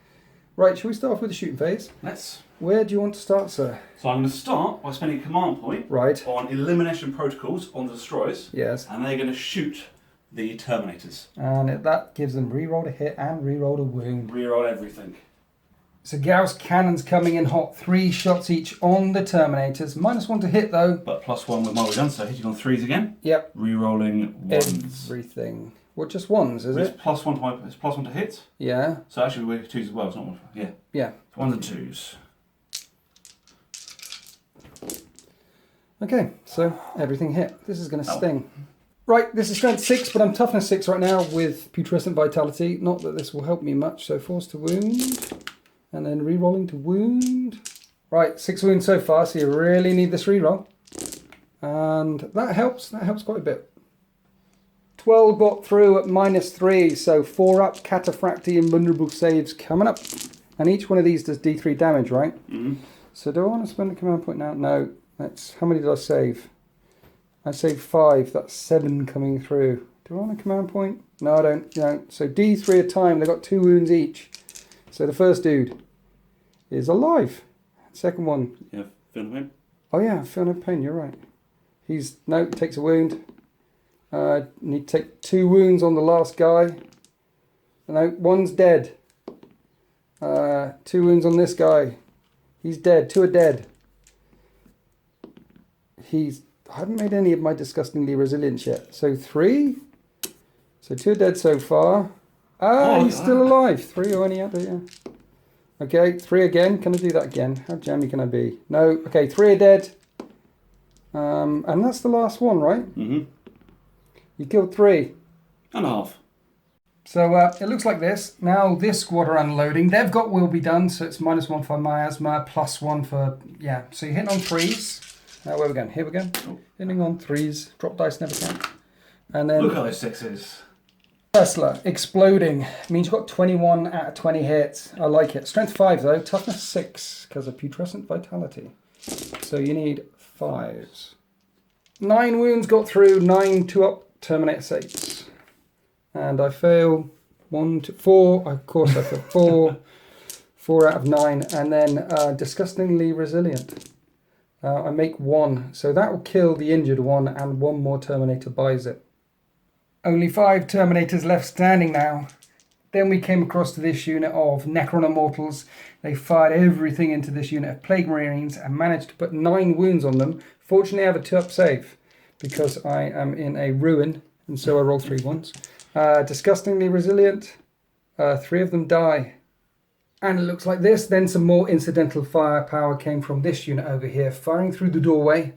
Right, shall we start off with the shooting phase? Let's. Where do you want to start, sir? So I'm going to start by spending a command point on elimination protocols on the destroyers. Yes. And they're going to shoot the Terminators. And that gives them reroll to hit and reroll to wound. Reroll everything. So Gauss cannons coming in hot, 3 shots each on the Terminators. -1 to hit though. But +1 with my gun, so hitting on 3s again. Yep. Rerolling 1s. Everything. Well, just 1s, is it? It's +1 to hit. Yeah. So actually we're 2s as well, it's not 1. Yeah. Yeah. 1s and 2s. Okay, so everything hit. This is going to sting. Right, this is strength 6, but I'm toughness 6 right now with putrescent vitality. Not that this will help me much, so force to wound. And then re-rolling to wound. Right, 6 wounds so far, so you really need this re-roll. And that helps quite a bit. 12 got through at -3, so 4 up, cataphracti, invulnerable saves coming up. And each one of these does D3 damage, right? Mm-hmm. So do I want to spend a command point now? No. How many did I save? I saved 5, that's 7 coming through. Do I want a command point? No, I don't. No. So D3 a time, they've got 2 wounds each. So the first dude is alive. Second one. Yeah, feel no pain. Oh yeah, feel no pain, you're right. Takes a wound. Need to take 2 wounds on the last guy. No, 1's dead. 2 wounds on this guy. He's dead, 2 are dead. I haven't made any of my disgustingly resilience yet. So 3. So 2 are dead so far. He's still alive. 3 or any other, yeah. Okay, 3 again. Can I do that again? How jammy can I be? No. Okay, 3 are dead. And that's the last one, right? Mm-hmm. You killed 3. And a half. So it looks like this. Now this squad are unloading. They've got will be done, so it's -1 for miasma, +1 for, yeah. So you're hitting on 3s. Now where are we going? Here we go. Oh. Hitting on 3s. Drop dice never count. And then look at those 6s. Tesla exploding means you've got 21 out of 20 hits. I like it. Strength 5 though, toughness 6 because of putrescent vitality. So you need 5s. 9 wounds got through, 9 2-up Terminator saves. And I fail 1 to 4. Of course I fail 4. 4 out of 9. And then disgustingly resilient. I make 1. So that will kill the injured one and 1 more Terminator buys it. Only 5 Terminators left standing now. Then we came across to this unit of Necron Immortals. They fired everything into this unit of Plague Marines and managed to put 9 wounds on them. Fortunately, I have a 2-up save because I am in a ruin, and so I roll 3 ones. Disgustingly resilient. 3 of them die. And it looks like this. Then some more incidental firepower came from this unit over here, firing through the doorway.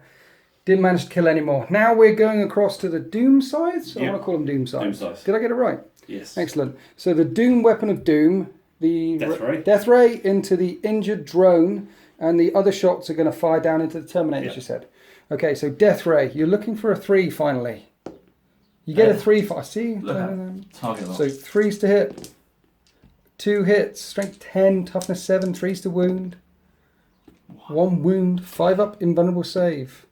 Didn't manage to kill any more. Now we're going across to the Doom Scythes. I want to call them Doom Scythes. Did I get it right? Yes. Excellent. So the Doom Weapon of Doom, the Death Ray into the injured drone, and the other shots are going to fire down into the Terminators, you said. Okay, so Death Ray, you're looking for a 3 finally. You get a 3 for, see? Target so 3s to hit. 2 hits, strength 10, toughness 7, 3s to wound. 1 wound, 5 up, invulnerable save.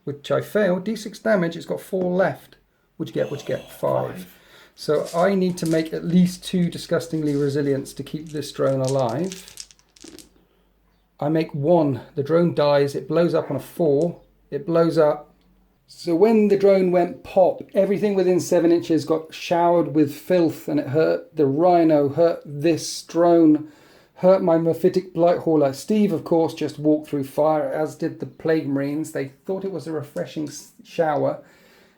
Which I failed. D6 damage, it's got 4 left. What'd you get? 5. So I need to make at least 2 disgustingly resilience to keep this drone alive. I make 1. The drone dies. It blows up on a 4. It blows up. So when the drone went pop, everything within 7 inches got showered with filth, and it hurt the Rhino, hurt this drone, hurt my Mephitic Blight Hauler. Steve, of course, just walked through fire, as did the Plague Marines. They thought it was a refreshing shower.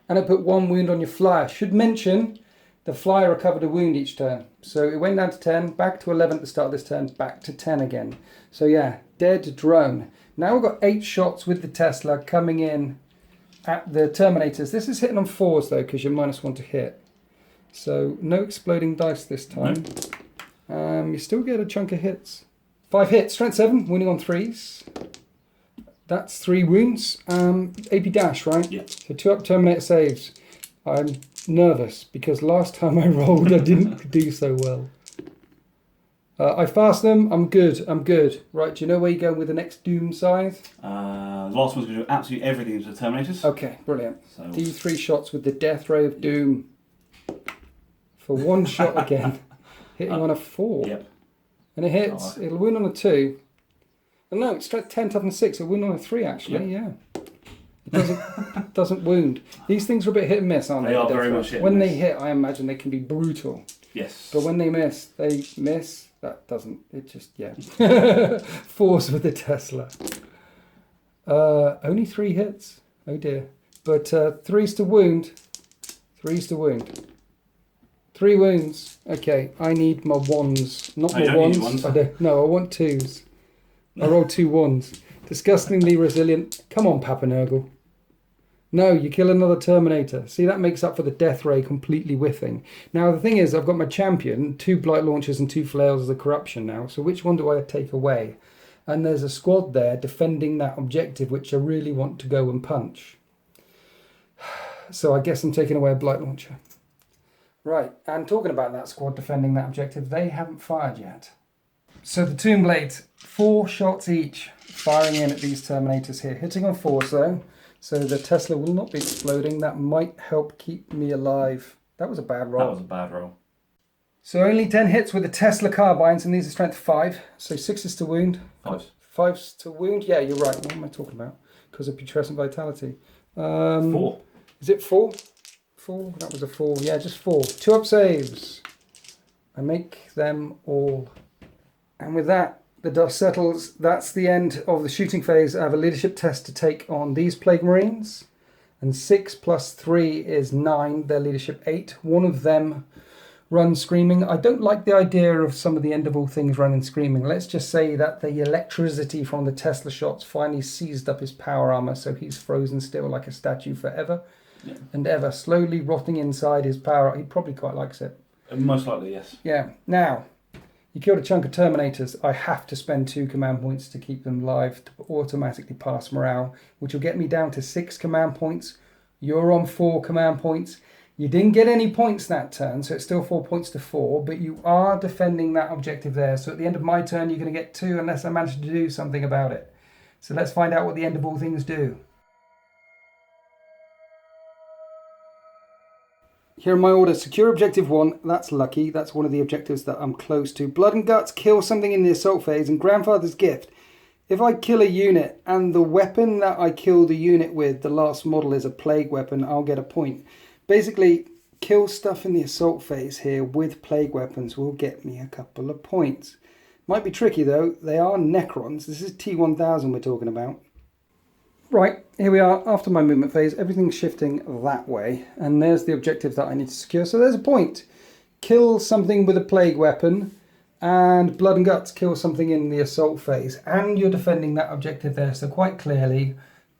And I put 1 wound on your flyer. Should mention the flyer recovered a wound each turn. So it went down to 10, back to 11 at the start of this turn, back to 10 again. So yeah, dead drone. Now we've got 8 shots with the Tesla coming in at the Terminators. This is hitting on 4s though, because you're -1 to hit. So no exploding dice this time. You still get a chunk of hits. 5 hits, strength 7, wounding on 3s. That's 3 wounds. AP dash, right? Yeah. So 2 up Terminator saves. I'm nervous because last time I rolled I didn't do so well. I fast them. I'm good. Right, do you know where you go with the next Doom scythe? The last one's going to do absolutely everything to the Terminators. Okay, brilliant. So D3 shots with the Death Ray of Doom. For 1 shot again. Hitting on a 4. Yep. And it hits. It'll win on a 2. Oh, no, it's strength 10, toughness 6. It'll win on a 3 actually, yeah. It doesn't wound. These things are a bit hit and miss, aren't they? They are very much hit and When miss. they hit, I imagine they can be brutal. Yes. But when they miss, that doesn't, it just, yeah. Force with the Tesla. Only 3 hits. Oh dear. But 3s to wound. 3s to wound. 3 wounds. Okay, I need my 1s. Not Oh, my you don't need 1s. ones? I don't, no, I want 2s. I rolled 2 1s. Disgustingly resilient. Come on, Papa Nurgle. No, you kill another Terminator. See, that makes up for the Death Ray completely whiffing. Now, the thing is, I've got my champion, 2 Blight Launchers and 2 Flails of the Corruption now. So which one do I take away? And there's a squad there defending that objective, which I really want to go and punch. So I guess I'm taking away a Blight Launcher. Right, and talking about that squad defending that objective, they haven't fired yet. So the Tomb Blades, 4 shots each, firing in at these Terminators here. Hitting on 4s though. So the Tesla will not be exploding. That might help keep me alive. That was a bad roll. That was a bad roll. So only 10 hits with the Tesla carbines, and these are strength 5. So 6s to wound. 5s. 5s to wound. Yeah, you're right. What am I talking about? Because of putrescent vitality. 4. Is it 4? 4? That was a 4. Yeah, just 4. 2 up saves. I make them all. And with that, the dust settles. That's the end of the shooting phase. I have a leadership test to take on these Plague Marines. And 6 plus 3 is 9. Their leadership 8. One of them runs screaming. I don't like the idea of some of the end of all things running screaming. Let's just say that the electricity from the Tesla shots finally seized up his power armor, so he's frozen still like a statue forever and ever, slowly rotting inside his power. He probably quite likes it. Most likely, yes. Yeah. Now, you killed a chunk of Terminators. I have to spend 2 command points to keep them live to automatically pass morale, which will get me down to 6 command points. You're on 4 command points. You didn't get any points that turn, so it's still 4 points to 4, but you are defending that objective there. So at the end of my turn, you're going to get 2 unless I manage to do something about it. So let's find out what the end of all things do. Here are my orders. Secure objective 1. That's lucky. That's one of the objectives that I'm close to. Blood and Guts, kill something in the assault phase. And Grandfather's Gift. If I kill a unit and the weapon that I kill the unit with, the last model, is a plague weapon, I'll get a point. Basically, kill stuff in the assault phase here with plague weapons will get me a couple of points. Might be tricky though. They are Necrons. This is T1000 we're talking about. Right, here we are after my movement phase. Everything's shifting that way. And there's the objective that I need to secure. So there's a point. Kill something with a plague weapon. And Blood and Guts, kill something in the assault phase. And you're defending that objective there. So quite clearly,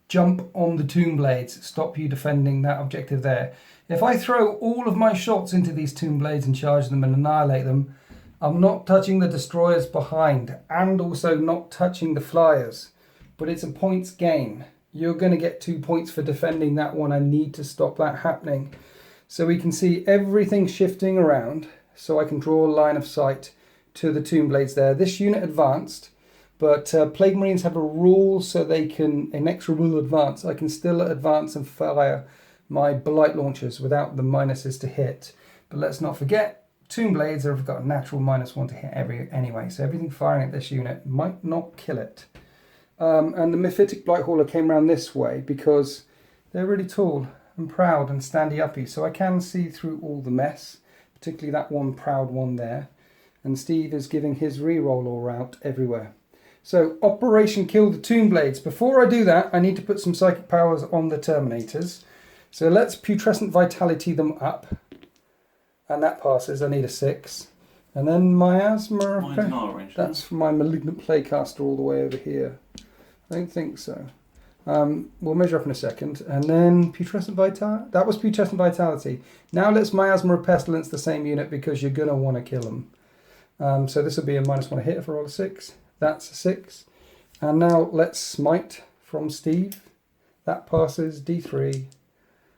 jump on the Tomb Blades. Stop you defending that objective there. If I throw all of my shots into these Tomb Blades and charge them and annihilate them, I'm not touching the destroyers behind. And also not touching the flyers. But it's a points game. You're going to get 2 points for defending that one. I need to stop that happening. So we can see everything shifting around. So I can draw a line of sight to the Tomb Blades there. This unit advanced, but Plague Marines have a rule so they can, an extra rule advance. I can still advance and fire my Blight Launchers without the minuses to hit. But let's not forget, Tomb Blades have got a natural -1 to hit anyway. So everything firing at this unit might not kill it. And the Mephitic Blight Hauler came around this way because they're really tall and proud and standy-uppy. So I can see through all the mess, particularly that one proud one there. And Steve is giving his reroll all out everywhere. So Operation Kill the Tomb Blades. Before I do that, I need to put some psychic powers on the Terminators. So let's putrescent vitality them up. And that passes. I need a 6. And then miasma. Mine denial range. That's for my malignant playcaster all the way over here. I don't think so. We'll measure up in a second. And then putrescent vitality. That was putrescent vitality. Now let's miasma or pestilence the same unit because you're going to want to kill them. So this will be a -1 hit if I roll a 6. That's a 6. And now let's smite from Steve. That passes D3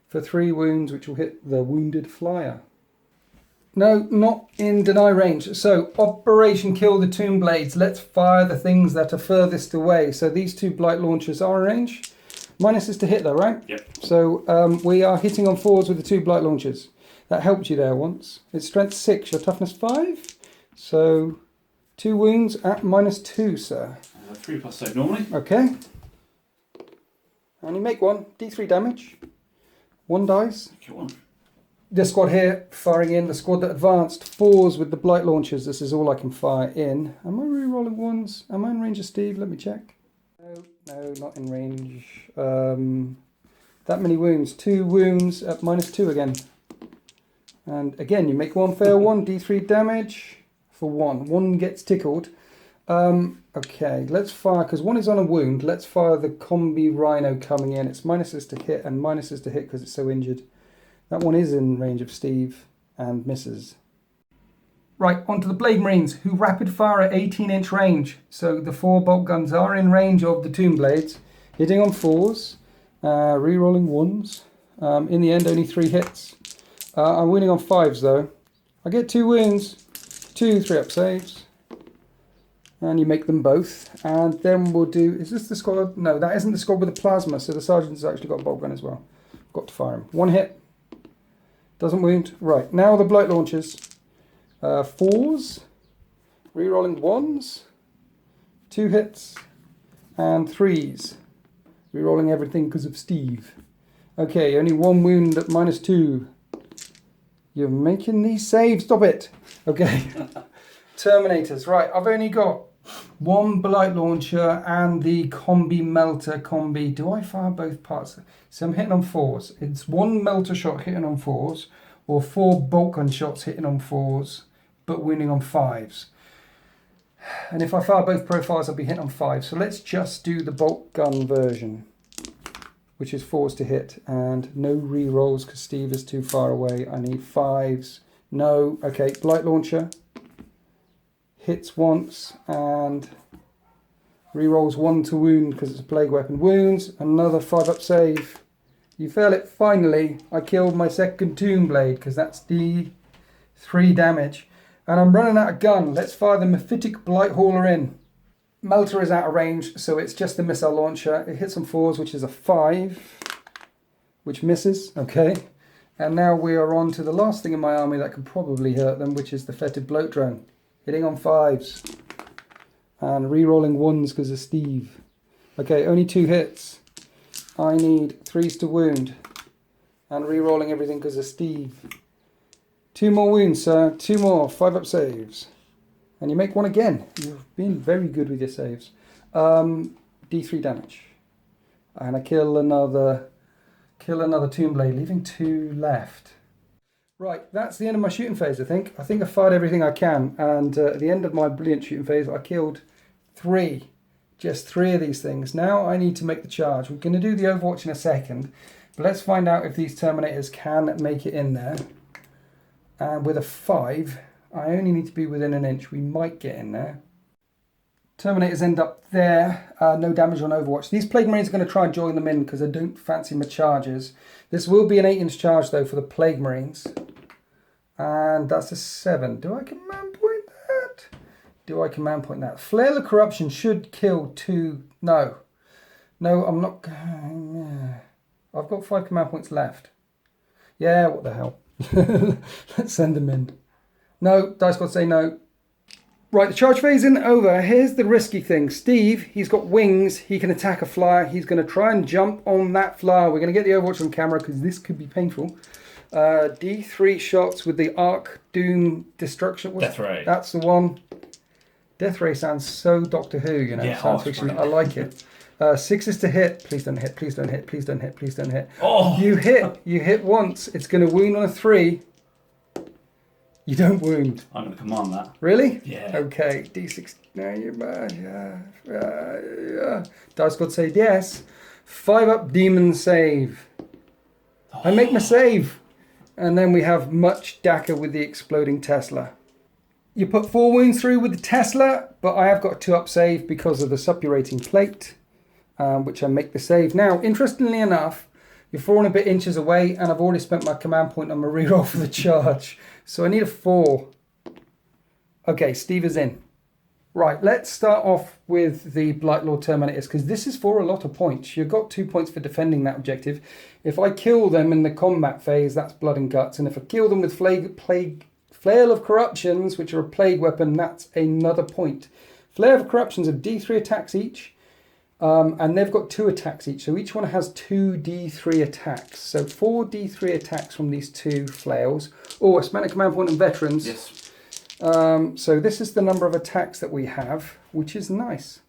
for 3 wounds, which will hit the wounded flyer. No, not in deny range. So Operation Kill the Tomb Blades. Let's fire the things that are furthest away. So these 2 blight launchers are in range. Minus is to hit though, right? Yep. So we are hitting on 4s with the 2 blight launchers. That helped you there once. It's strength 6, your toughness 5. So 2 wounds at -2, sir. 3 plus save normally. Okay. And you make 1. D3 damage. 1 dice. Kill 1. This squad here, firing in. The squad that advanced, 4s with the blight launchers. This is all I can fire in. Am I re-rolling 1s? Am I in range of Steve? Let me check. No, not in range. That many wounds. 2 wounds at -2 again. And again, you make 1 fail 1. D3 damage for 1. 1 gets tickled. Okay, let's fire, because 1 is on a wound. Let's fire the combi rhino coming in. It's minuses to hit and minuses to hit because it's so injured. That one is in range of Steve and misses. Right, onto the Blade Marines, who rapid fire at 18-inch range. So the 4 bolt guns are in range of the Tomb Blades. Hitting on 4s, re-rolling 1s. In the end, only 3 hits. I'm winning on 5s though. I get 2 wounds, 2 3-up saves. And you make them both. And then we'll do... Is this the squad? No, that isn't the squad with the plasma. So the sergeant's actually got a bolt gun as well. Got to fire him. 1 hit. Doesn't wound. Right, now the blight launchers. 4s. Rerolling 1s. 2 hits. And 3s. Rerolling everything because of Steve. Okay, only 1 wound at -2. You're making these saves. Stop it. Okay. Terminators. Right, I've only got 1 blight launcher and the combi melter combi. Do I fire both parts? So I'm hitting on 4s. It's 1 melter shot hitting on 4s, or 4 bolt gun shots hitting on 4s, but wounding on 5s. And if I fire both profiles, I'll be hitting on 5s. So let's just do the bolt gun version, which is 4s to hit, and no re-rolls because Steve is too far away. I need 5s. No. Okay, blight launcher. Hits once and re-rolls 1 to wound because it's a plague weapon. Wounds, another 5-up save. You fail it finally. I killed my second Tomb Blade because that's D3 damage. And I'm running out of gun. Let's fire the Mephitic Blight Hauler in. Melter is out of range, so it's just the missile launcher. It hits on 4s, which is a 5, which misses. Okay. And now we are on to the last thing in my army that could probably hurt them, which is the Fetid Bloat Drone. Hitting on 5s and re-rolling 1s because of Steve. Okay, only 2 hits. I need 3s to wound and re-rolling everything because of Steve. 2 more wounds, sir. 2 more 5-up saves. And you make 1 again. You've been very good with your saves. D3 damage. And I kill another Tomb Blade, leaving 2 left. Right, that's the end of my shooting phase, I think. I think I fired everything I can, and at the end of my brilliant shooting phase, I killed 3. Just 3 of these things. Now I need to make the charge. We're going to do the Overwatch in a second, but let's find out if these Terminators can make it in there. And with a 5, I only need to be within an inch. We might get in there. Terminators end up there. No damage on Overwatch. These Plague Marines are going to try and join them in because I don't fancy my charges. This will be an 8-inch charge though for the Plague Marines. And that's a 7. Do I command point that? Do I command point that? Flail of Corruption should kill 2. No. No, I'm not. I've got 5 command points left. Yeah, what the hell. Let's send them in. No, Dice God say no. Right, the charge phase isn't over. Here's the risky thing. Steve, he's got wings. He can attack a flyer. He's going to try and jump on that flyer. We're going to get the Overwatch on camera because this could be painful. D3 shots with the Arc Doom Destruction. Death Ray. That's the one. Death Ray sounds so Doctor Who, you know, yeah, science fiction. I like it. 6 is to hit. Please don't hit. Please don't hit. Please don't hit. Please don't hit. Oh! You hit. You hit once. It's going to wound on a 3. You don't wound. I'm going to command that. Really? Yeah. Okay. D6. No, you're Dice God said yes. 5 up demon save. I make my save. And then we have much Daka with the exploding Tesla. You put 4 wounds through with the Tesla, but I have got a 2 up save because of the suppurating plate, which I make the save. Now, interestingly enough, you're 4 inches away, and I've already spent my command point on my reroll for the charge. So I need a 4. Okay, Steve is in. Right, let's start off with the Blightlord Terminators, because this is for a lot of points. You've got 2 points for defending that objective. If I kill them in the combat phase, that's blood and guts. And if I kill them with Flail of Corruptions, which are a plague weapon, that's another point. Flail of Corruptions have D3 attacks each. And they've got 2 attacks each, so each one has 2 D3 attacks. So 4 D3 attacks from these 2 flails. Oh, I spent a command point on veterans. Yes. So this is the number of attacks that we have, which is nice.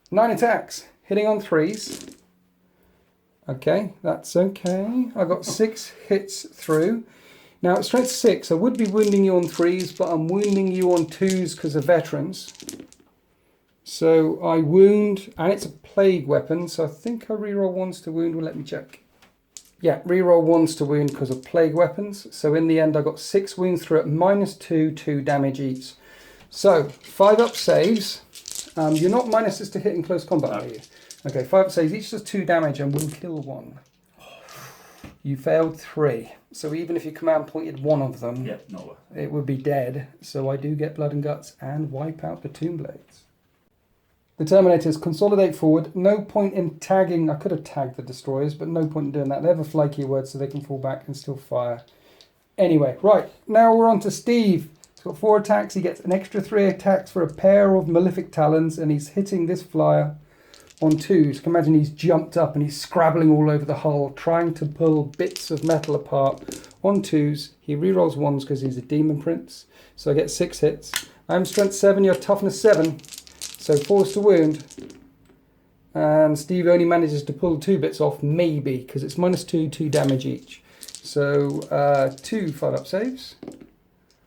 9 attacks, hitting on 3s. Okay, that's okay. I got 6 hits through. Now at strength 6, I would be wounding you on 3s, but I'm wounding you on 2s because of veterans. So I wound, and it's a plague weapon, so I think I reroll 1s to wound. Well, let me check. Yeah, reroll 1s to wound because of plague weapons. So in the end, I got 6 wounds through at -2, 2 damage each. So 5 up saves. You're not minuses to hit in close combat, are you? Okay, 5 up saves. Each does 2 damage and will kill 1. You failed 3. So even if you command pointed 1 of them, it would be dead. So I do get blood and guts and wipe out the Tomb Blades. The Terminators consolidate forward. No point in tagging. I could have tagged the destroyers, but no point in doing that. They have a fly keyword so they can fall back and still fire. Anyway, right. Now we're on to Steve. He's got 4 attacks. He gets an extra 3 attacks for a pair of Malefic Talons, and he's hitting this flyer on 2s. You can imagine he's jumped up and he's scrabbling all over the hull, trying to pull bits of metal apart on 2s. He rerolls 1s because he's a Demon Prince. So I get 6 hits. I'm strength 7, you're toughness 7. So 4s to wound, and Steve only manages to pull 2 bits off, maybe, because it's -2, 2 damage each. So 2 5 up saves.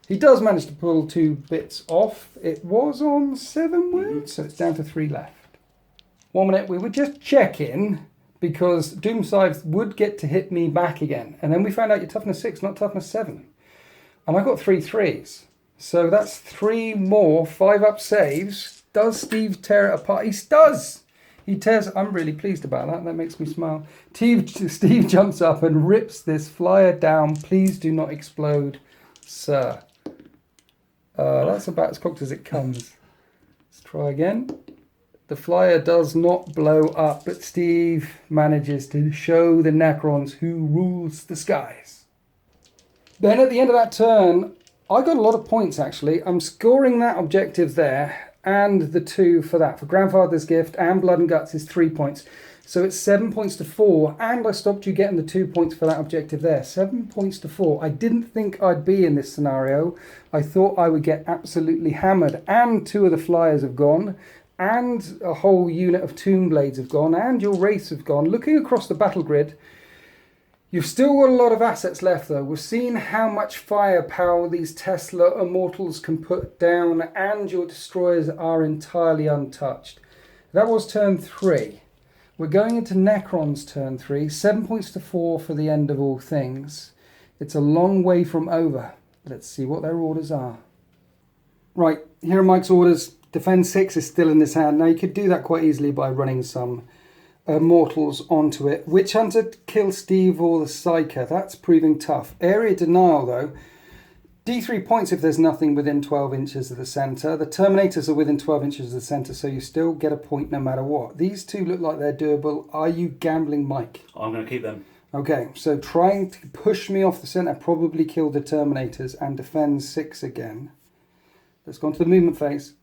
He does manage to pull 2 bits off. It was on 7 wounds, so it's down to 3 left. 1 minute, we were just checking, because Doom Scythe would get to hit me back again. And then we found out you're toughness 6, not toughness 7. And I got 3 3s. So that's 3 more 5 up saves. Does Steve tear it apart? He does! He tears. I'm really pleased about that. That makes me smile. Steve jumps up and rips this flyer down. Please do not explode, sir. That's about as cocked as it comes. Let's try again. The flyer does not blow up, but Steve manages to show the Necrons who rules the skies. Then at the end of that turn, I got a lot of points actually. I'm scoring that objective there. And the 2 for that. For Grandfather's Gift and Blood and Guts is 3 points. So it's 7 points to 4. And I stopped you getting the 2 points for that objective there. 7 points to 4. I didn't think I'd be in this scenario. I thought I would get absolutely hammered. And 2 of the flyers have gone. And a whole unit of Tomb Blades have gone. And your Wraiths have gone. Looking across the battle grid, you've still got a lot of assets left though. We've seen how much firepower these Tesla Immortals can put down, and your destroyers are entirely untouched. That was turn 3. We're going into Necron's turn 3. 7 points to 4 for the end of all things. It's a long way from over. Let's see what their orders are. Right, here are Mike's orders. Defend 6 is still in this hand. Now you could do that quite easily by running some mortals onto it. Witch Hunter to kill Steve or the Psyker. That's proving tough. Area Denial though. D3 points if there's nothing within 12 inches of the centre. The Terminators are within 12 inches of the centre, so you still get a point no matter what. These 2 look like they're doable. Are you gambling, Mike? I'm going to keep them. Okay, so trying to push me off the centre, probably kill the Terminators and defend 6 again. Let's go on to the movement phase.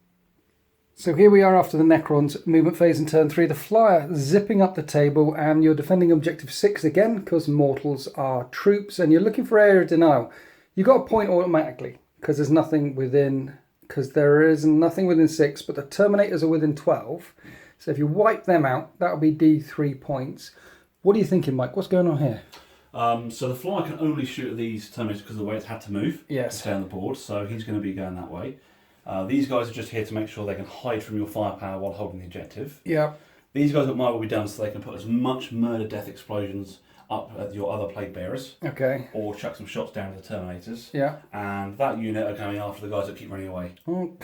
So here we are after the Necrons, movement phase in turn 3. The flyer zipping up the table, and you're defending objective 6 again because mortals are troops, and you're looking for area denial. You got a point automatically because there's nothing within, there is nothing within 6, but the Terminators are within 12. So if you wipe them out, that'll be D3 points. What are you thinking, Mike? What's going on here? So the flyer can only shoot at these Terminators because of the way it's had to move to stay on the board, so he's going to be going that way. These guys are just here to make sure they can hide from your firepower while holding the objective. Yeah. These guys at my will be done so they can put as much murder death explosions up at your other plague bearers. Okay. Or chuck some shots down to the Terminators. Yeah. And that unit are going after the guys that keep running away. Oh.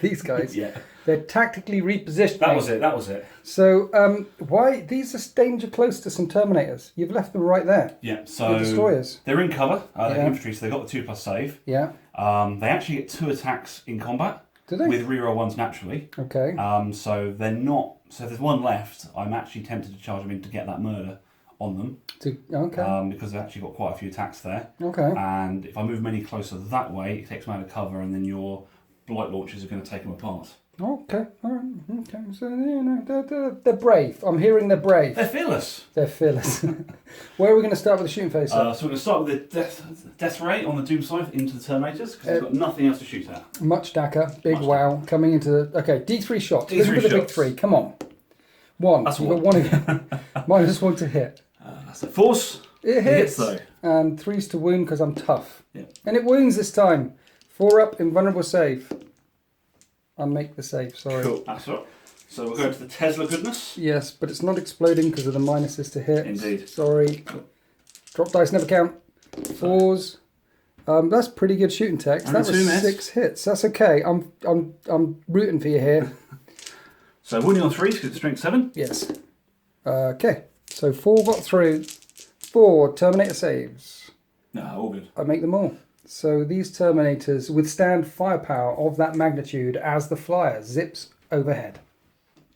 These guys. Yeah. They're tactically repositioned. That was it. So, why these are danger close to some Terminators? You've left them right there. Yeah, so the destroyers. They're in cover, they're infantry, so they've got the 2+ save. Yeah. They actually get 2 attacks in combat. Do they? With reroll ones naturally. Okay. So they're not. So if there's one left, I'm actually tempted to charge them in to get that murder on them. Okay. Because they've actually got quite a few attacks there. Okay. And if I move them any closer that way, it takes them out of cover, and then your blight launchers are going to take them apart. Okay. All right. Okay. So they're brave. I'm hearing they're brave. They're fearless. They're fearless. Where are we going to start with the shooting phase? So we're going to start with the death ray on the Doom side into the Terminators because they've got nothing else to shoot at. Much Dakar, big wow, coming into the... Okay, D3 shots. D3 Look at the big shots. 3, come on. 1. That's You've one. got 1 again. -1 to hit. That's a force. It hits. Though. And 3's to wound because I'm tough. Yeah. And it wounds this time. 4 up, invulnerable save. I'll make the save, sorry. Cool, that's right. So we're going to the Tesla goodness. Yes, but it's not exploding because of the minuses to hit. Indeed. Sorry. Drop dice never count. 4s. That's pretty good shooting text. And That was 2 miss. 6 hits. That's okay. I'm rooting for you here. So wounding on 3s because it's strength 7. Yes. Okay. So 4 got through. 4 Terminator saves. No, all good. I make them all. So these Terminators withstand firepower of that magnitude as the flyer zips overhead.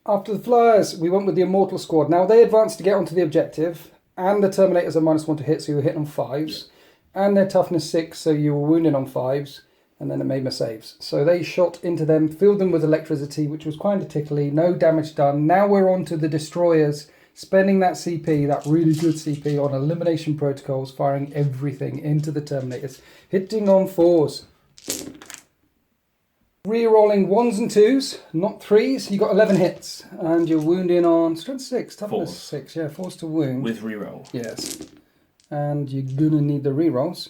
After the flyers, we went with the Immortal Squad. Now they advanced to get onto the objective, and the Terminators are -1 to hit, so you were hitting on 5s. Yeah. And their toughness 6, so you were wounding on 5s, and then it made my saves. So they shot into them, filled them with electricity, which was kind of tickly, no damage done. Now we're on to the destroyers, spending that CP, that really good CP, on elimination protocols, firing everything into the Terminators, hitting on 4s. Re-rolling 1s and 2s, not 3s. You got 11 hits, and you're wounding on strength 6, toughness 6. Yeah, 4s to wound. With reroll. Yes. And you're gonna need the re-rolls.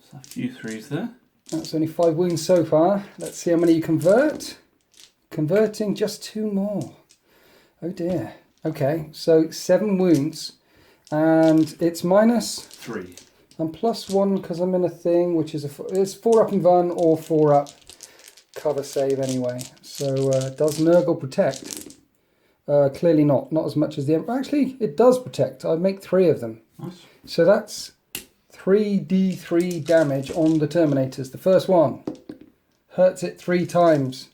So a few 3s there. That's only 5 wounds so far. Let's see how many you convert. Converting just 2 more. Oh dear. Okay, so 7 wounds, and it's -3. I'm +1 because I'm in a thing, which is it's 4 up invuln or 4 up cover save anyway. So does Nurgle protect? Clearly not as much as the actually it does protect. I make 3 of them. Nice. So that's 3d3 damage on the Terminators. The first one hurts it 3 times.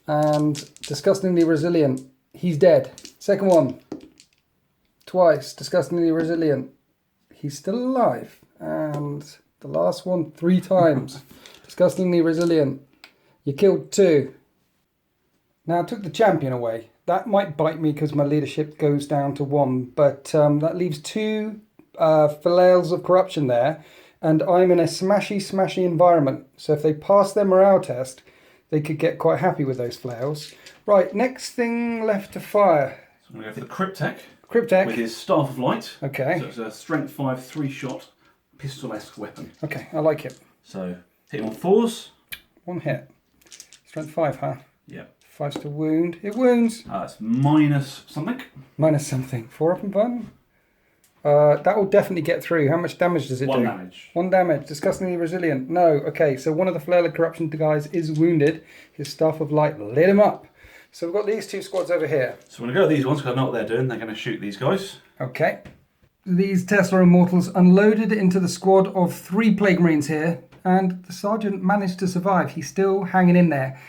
And disgustingly resilient. He's dead. Second one. Twice. Disgustingly resilient. He's still alive. And the last one 3 times. Disgustingly resilient. You killed 2. Now I took the champion away. That might bite me because my leadership goes down to 1. But that leaves 2 flails of corruption there. And I'm in a smashy environment. So if they pass their morale test, they could get quite happy with those flails. Right, next thing left to fire. So I'm going to go for the Cryptek. Cryptek. With his Staff of Light. Okay. So it's a strength 5 3-shot pistol-esque weapon. Okay, I like it. So hit him on 4s. 1 hit. Strength 5, huh? Yep. 5's to wound. It wounds. That's minus something. Minus something. 4 up and fun. That will definitely get through. How much damage does it do? 1 damage. 1 damage. Disgustingly resilient. No. Okay, so one of the Flail of Corruption guys is wounded. His Staff of Light lit him up. So we've got these 2 squads over here. So we're going to go with these ones because I know what they're doing. They're going to shoot these guys. Okay. These Tesla Immortals unloaded into the squad of 3 Plague Marines here. And the Sergeant managed to survive. He's still hanging in there.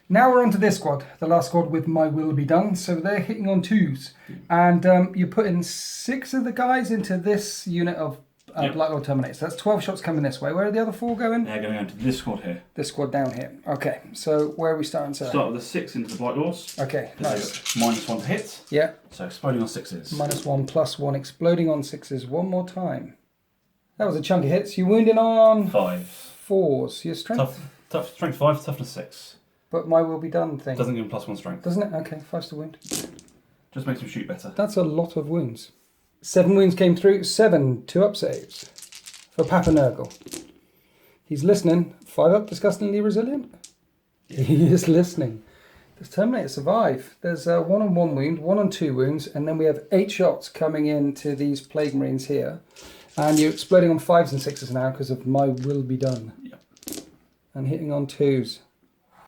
Now we're on to this squad, the last squad with My Will Be Done. So they're hitting on 2s. And you're putting 6 of the guys into this unit of Blacklord Terminators. So that's 12 shots coming this way. Where are the other 4 going? They're going to go into this squad here. This squad down here. Okay, so where are we starting, sir? Start with the 6 into the Blight Lords. Okay, nice. -1 to hit. Yeah. So exploding on 6s. -1 +1, exploding on 6s. One more time. That was a chunk of hits. You wounding on 5. 4s. Your strength. Tough, strength 5, toughness 6. But My Will Be Done thing. Doesn't give him +1 strength. Doesn't it? Okay, 5's to wound. Just makes him shoot better. That's a lot of wounds. 7 wounds came through. 7 2-up saves for Papa Nurgle. He's listening. 5-up, disgustingly resilient. He is listening. Does Terminator survive? There's 1 on 1 wound, 1 on 2 wounds, and then we have 8 shots coming into these Plague Marines here. And you're exploding on 5s and 6s now because of my will be done. Yep. And hitting on 2s.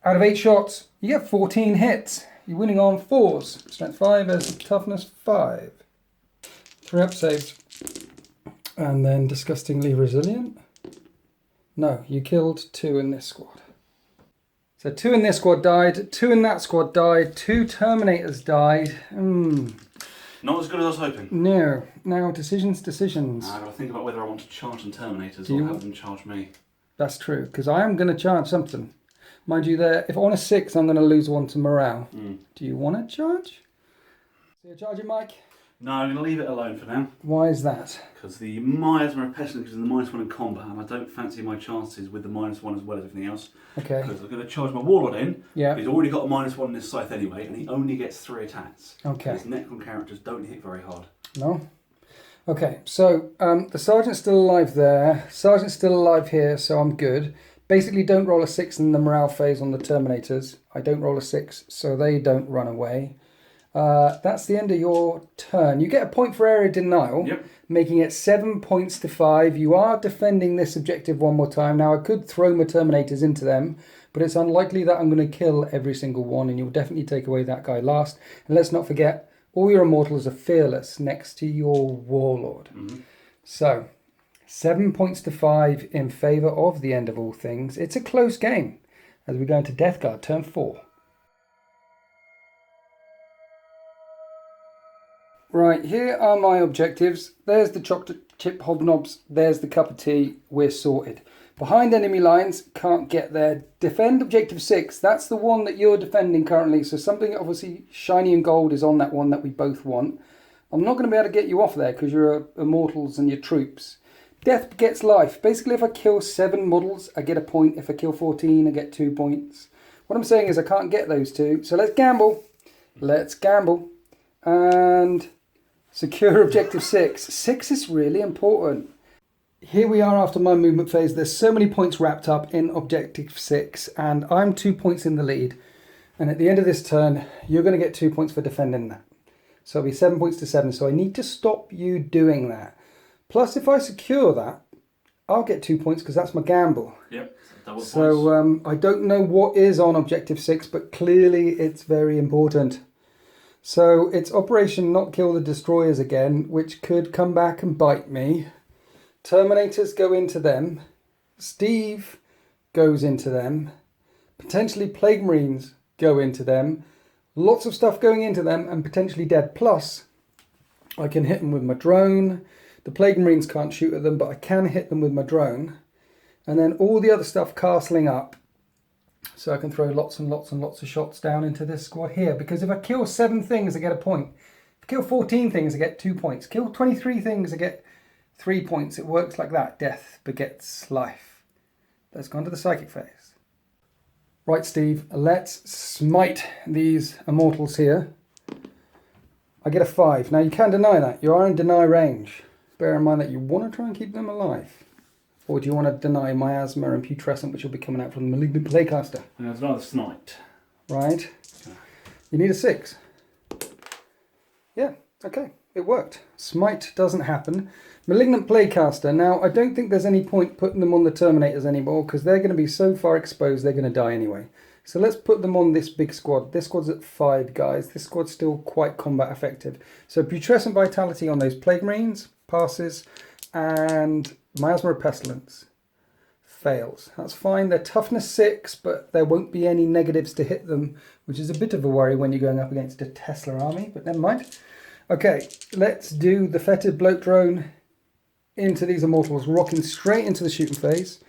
Out of 8 shots, you get 14 hits. You're winning on 4s. Strength 5 versus toughness 5. 3-up saves. And then disgustingly resilient. No, you killed 2 in this squad. So 2 in this squad died, 2 in that squad died, 2 Terminators died. Not as good as I was hoping. No. Now decisions. I've got to think about whether I want to charge the Terminators or have them charge me. That's true, because I am going to charge something. Mind you, there, if on a 6, I'm going to lose 1 to morale. Do you want to charge? So you're charging, Mike? No, I'm going to leave it alone for now. Why is that? Because the miasma of pestilence is in the -1 in combat, and I don't fancy my chances with the -1 as well as everything else. Okay. Because I'm going to charge my warlord in. Yeah. He's already got a -1 in his scythe anyway, and he only gets 3 attacks. Okay. His Necron characters don't hit very hard. No? Okay, so the Sergeant's still alive there. Sergeant's still alive here, so I'm good. Basically, don't roll a 6 in the morale phase on the Terminators. I don't roll a 6, so they don't run away. That's the end of your turn. You get a point for area denial, making it 7 points to 5. You are defending this objective one more time. Now, I could throw my Terminators into them, but it's unlikely that I'm going to kill every single one, and you'll definitely take away that guy last. And let's not forget, all your immortals are fearless next to your warlord. So, 7 points to 5 in favour of the end of all things. It's a close game as we go into Death Guard, turn 4. Right, here are my objectives. There's the chocolate chip hobnobs. There's the cup of tea. We're sorted. Behind enemy lines, can't get there. Defend objective 6. That's the one that you're defending currently. So something obviously shiny and gold is on that one that we both want. I'm not going to be able to get you off there because you're immortals and your troops. Death gets life. Basically, if I kill 7 models, I get a point. If I kill 14, I get 2 points. What I'm saying is I can't get those 2. So let's gamble. Let's gamble. And secure objective 6. 6 is really important. Here we are after my movement phase. There's so many points wrapped up in objective 6, and I'm 2 points in the lead. And at the end of this turn, you're going to get 2 points for defending that. So it'll be 7 points to 7. So I need to stop you doing that. Plus, if I secure that, I'll get 2 points because that's my gamble. Yep, double points. So I don't know what is on objective 6, but clearly it's very important. So it's Operation Not Kill the Destroyers again, which could come back and bite me. Terminators go into them. Steve goes into them. Potentially Plague Marines go into them. Lots of stuff going into them and potentially dead. Plus, I can hit them with my drone. The Plague Marines can't shoot at them, but I can hit them with my drone. And then all the other stuff castling up. So I can throw lots and lots and lots of shots down into this squad here. Because if I kill 7 things, I get a point. If I kill 14 things, I get 2 points. Kill 23 things, I get 3 points. It works like that. Death begets life. Let's go on to the psychic phase. Right, Steve, let's smite these immortals here. I get a 5. Now, you can deny that. You are in deny range. Bear in mind that you want to try and keep them alive. Or do you want to deny miasma and putrescent, which will be coming out from the malignant playcaster? I'd rather smite. Right. You need a 6. Yeah, okay. It worked. Smite doesn't happen. Malignant Playcaster. Now, I don't think there's any point putting them on the Terminators anymore because they're going to be so far exposed they're going to die anyway. So let's put them on this big squad. This squad's at 5 guys. This squad's still quite combat effective. So Putrescent Vitality on those Plague Marines passes, and Miasma of Pestilence fails. That's fine. They're toughness 6, but there won't be any negatives to hit them, which is a bit of a worry when you're going up against a Tesla army, but never mind. Okay, let's do the Fetid Bloat Drone into these immortals, rocking straight into the shooting phase.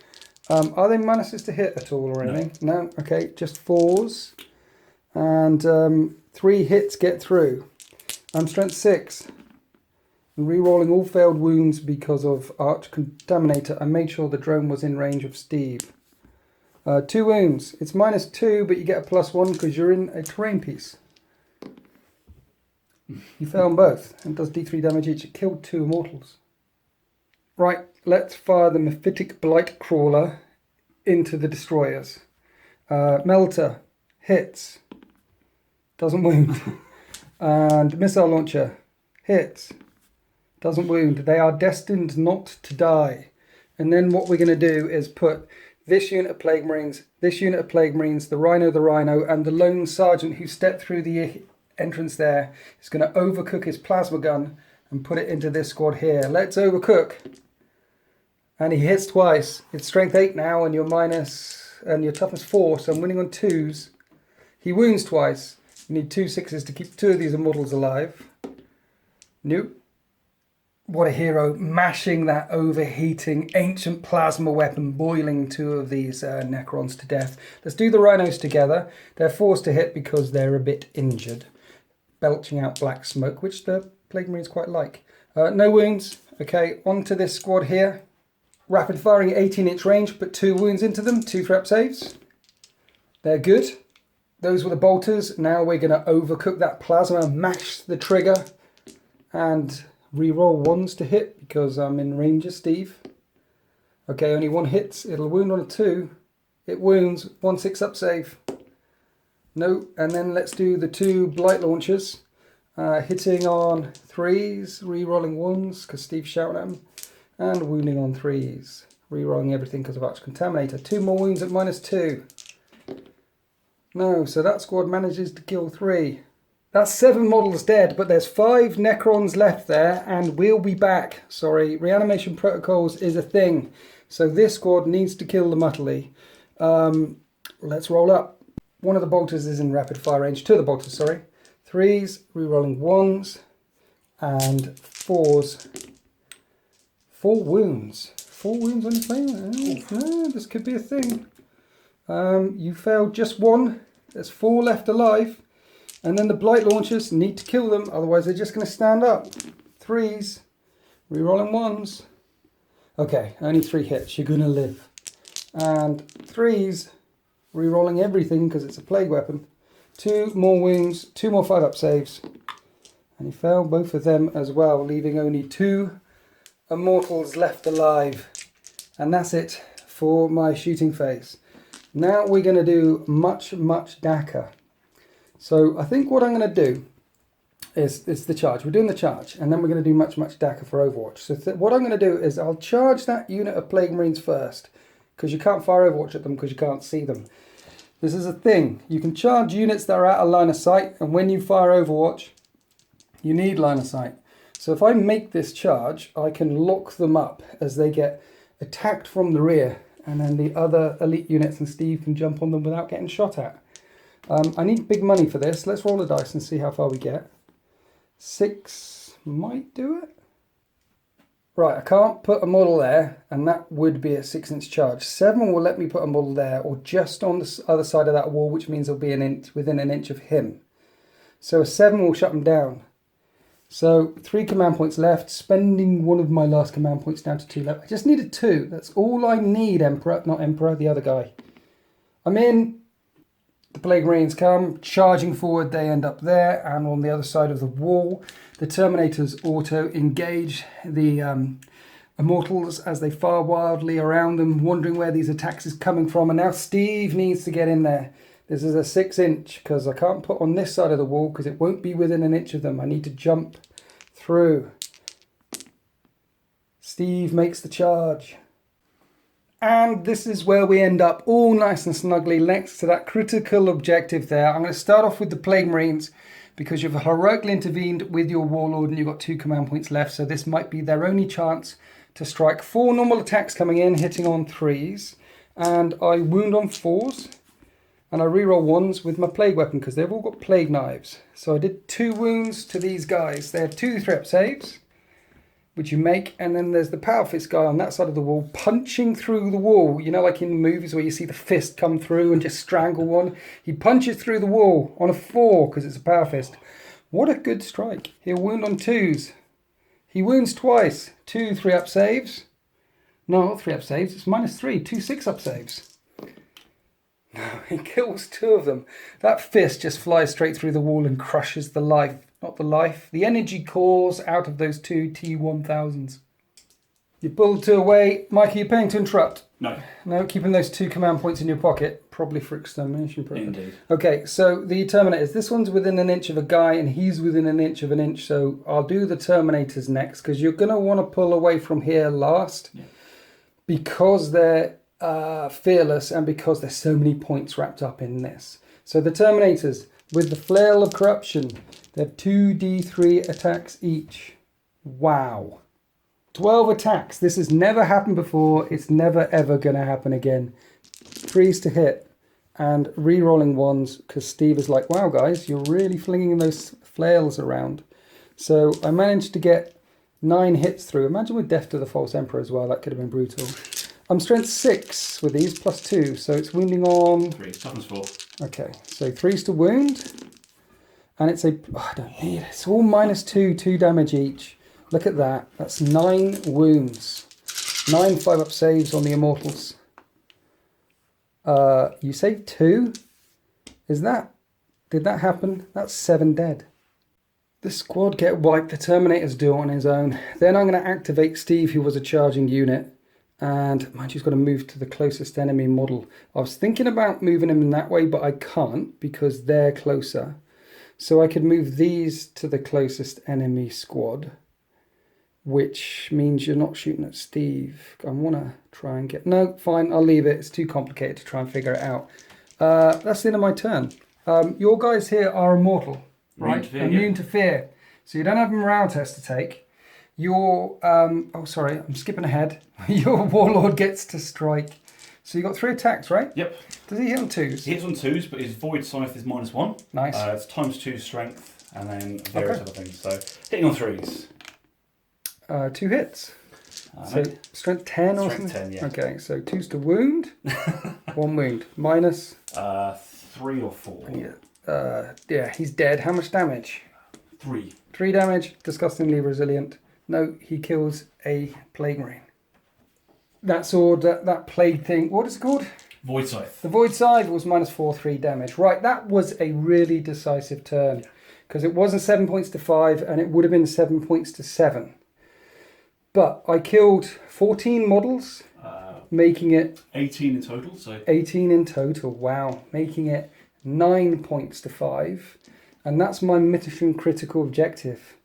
Are they minuses to hit at all or anything? No? Okay, just 4s. And 3 hits get through. I'm strength 6. And re-rolling all failed wounds because of Arch Contaminator. I made sure the drone was in range of Steve. 2 wounds. It's -2, but you get a +1 because you're in a terrain piece. You fail on both and does D3 damage each. It killed 2 immortals. Right, let's fire the Mephitic Blight Crawler into the destroyers. Melter hits, doesn't wound. And Missile Launcher hits, doesn't wound. They are destined not to die. And then what we're going to do is put this unit of Plague Marines, this unit of Plague Marines, the Rhino, and the lone sergeant who stepped through the entrance there is going to overcook his plasma gun and put it into this squad here. Let's overcook. And he hits twice. It's strength 8 now, and you're minus, and your toughness 4, so I'm winning on 2s. He wounds twice. You need 2 6s to keep 2 of these immortals alive. Nope. What a hero, mashing that overheating ancient plasma weapon, boiling 2 of these Necrons to death. Let's do the Rhinos together. They're forced to hit because they're a bit injured, belching out black smoke, which the Plague Marines quite like. No wounds. Okay, on to this squad here. Rapid firing at 18-inch range, put 2 wounds into them, 2 threat saves. They're good. Those were the bolters. Now we're going to overcook that plasma, mash the trigger, and re-roll 1s to hit because I'm in range of Steve. Okay, only 1 hits. It'll wound on a 2. It wounds. 1 6 up save. No, and then let's do the 2 blight launchers. Hitting on 3s, re-rolling 1s because Steve's shouting at him, and wounding on 3s. Re-rolling everything because of Arch Contaminator. 2 more wounds at -2. No, so that squad manages to kill 3. That's 7 models dead, but there's 5 Necrons left there, and we'll be back. Sorry, reanimation protocols is a thing. So this squad needs to kill the Muttley. Let's roll up. 1 of the bolters is in rapid fire range. 2 of the bolters, sorry. 3s, re-rolling 1s, and 4s. 4 wounds. 4 wounds on your plane? This could be a thing. You failed just 1. There's 4 left alive. And then the blight launchers need to kill them, otherwise they're just going to stand up. 3s, re-rolling 1s. Okay, only 3 hits, you're going to live. And 3s, re-rolling everything because it's a plague weapon. 2 more wounds, 2 more 5-up saves. And he failed both of them as well, leaving only 2 immortals left alive. And that's it for my shooting phase. Now we're going to do much DACA. So I think what I'm going to do is the charge. We're doing the charge, and then we're going to do much DACA for Overwatch. So what I'm going to do is I'll charge that unit of Plague Marines first, because you can't fire Overwatch at them because you can't see them. This is a thing. You can charge units that are out of line of sight, and when you fire Overwatch, you need line of sight. So if I make this charge, I can lock them up as they get attacked from the rear, and then the other elite units and Steve can jump on them without getting shot at. I need big money for this. Let's roll the dice and see how far we get. 6 might do it. Right, I can't put a model there, and that would be a 6-inch charge. 7 will let me put a model there, or just on the other side of that wall, which means it'll be within an inch of him. So a 7 will shut him down. So 3 command points left, spending 1 of my last command points down to 2 left. I just needed 2. That's all I need, Emperor. Not Emperor, the other guy. I'm in. The Plague Marines come, charging forward, they end up there, and on the other side of the wall, the Terminators auto-engage the Immortals as they fire wildly around them, wondering where these attacks is coming from, and now Steve needs to get in there. This is a 6-inch, because I can't put on this side of the wall, because it won't be within an inch of them. I need to jump through. Steve makes the charge. And this is where we end up, all nice and snugly next to that critical objective there. I'm going to start off with the Plague Marines because you've heroically intervened with your Warlord and you've got 2 command points left. So this might be their only chance to strike. 4 normal attacks coming in, hitting on 3s. And I wound on 4s. And I reroll 1s with my Plague weapon because they've all got Plague knives. So I did 2 wounds to these guys. They have 2 threat saves, which you make, and then there's the Power Fist guy on that side of the wall punching through the wall. You know, like in movies where you see the fist come through and just strangle one? He punches through the wall on a 4 because it's a Power Fist. What a good strike. He'll wound on 2s. He wounds twice. 2 3-up saves. No, not 3-up saves. It's -3. 2 6-up saves. No, he kills 2 of them. That fist just flies straight through the wall and crushes the life not the life. The energy cores out of those two T1000s. You pulled 2 away. Mike, are you paying to interrupt? No. No, keeping those 2 command points in your pocket, probably for extermination purpose. Indeed. Okay, so the Terminators. This one's within an inch of a guy, and he's within an inch of an inch. So I'll do the Terminators next, because you're going to want to pull away from here last, because they're fearless, and because there's so many points wrapped up in this. So the Terminators, with the Flail of Corruption, they have 2d3 attacks each. Wow. 12 attacks. This has never happened before. It's never ever going to happen again. 3s to hit and re-rolling 1s, because Steve is like, wow guys, you're really flinging those flails around. So I managed to get 9 hits through. Imagine with Death to the False Emperor as well. That could have been brutal. I'm strength 6 with these, plus 2. So it's wounding on... 3, toughness 4. Okay, so 3s to wound. And it's a... Oh, I don't need it. It's all minus 2, 2 damage each. Look at that. That's 9 wounds. 9 5-up saves on the Immortals. You saved 2? Is that... Did that happen? That's 7 dead. The squad get wiped. The Terminators do it on his own. Then I'm going to activate Steve, who was a charging unit. And mind you, he's got to move to the closest enemy model. I was thinking about moving him in that way, but I can't because they're closer. So I could move these to the closest enemy squad, which means you're not shooting at Steve. I want to try and get... No, fine, I'll leave it. It's too complicated to try and figure it out. That's the end of my turn. Your guys here are immortal, right? Immune to fear. So you don't have a morale test to take. Your... oh, sorry, I'm skipping ahead. Your Warlord gets to strike. So you got 3 attacks, right? Yep. Does he hit on 2s? He hits on 2s, but his Void Scythe is -1. Nice. It's ×2 strength, and then various other things. So hitting on 3s. 2 hits. So strength 10 or Strength something? 10, yeah. Okay, so 2s to wound. 1 wound. Minus... 3 or 4. yeah, he's dead. How much damage? 3. 3 damage. Disgustingly resilient. No, he kills a Plague Marine. That sword, that plague thing, what is it called? Void Scythe. The Void Scythe was -4, 3 damage. Right, that was a really decisive turn. Because it wasn't 7 points to 5, and it would have been 7 points to 7. But I killed 14 models, making it... 18 in total, so... 18 in total, wow. Making it 9 points to 5. And that's my mission critical objective.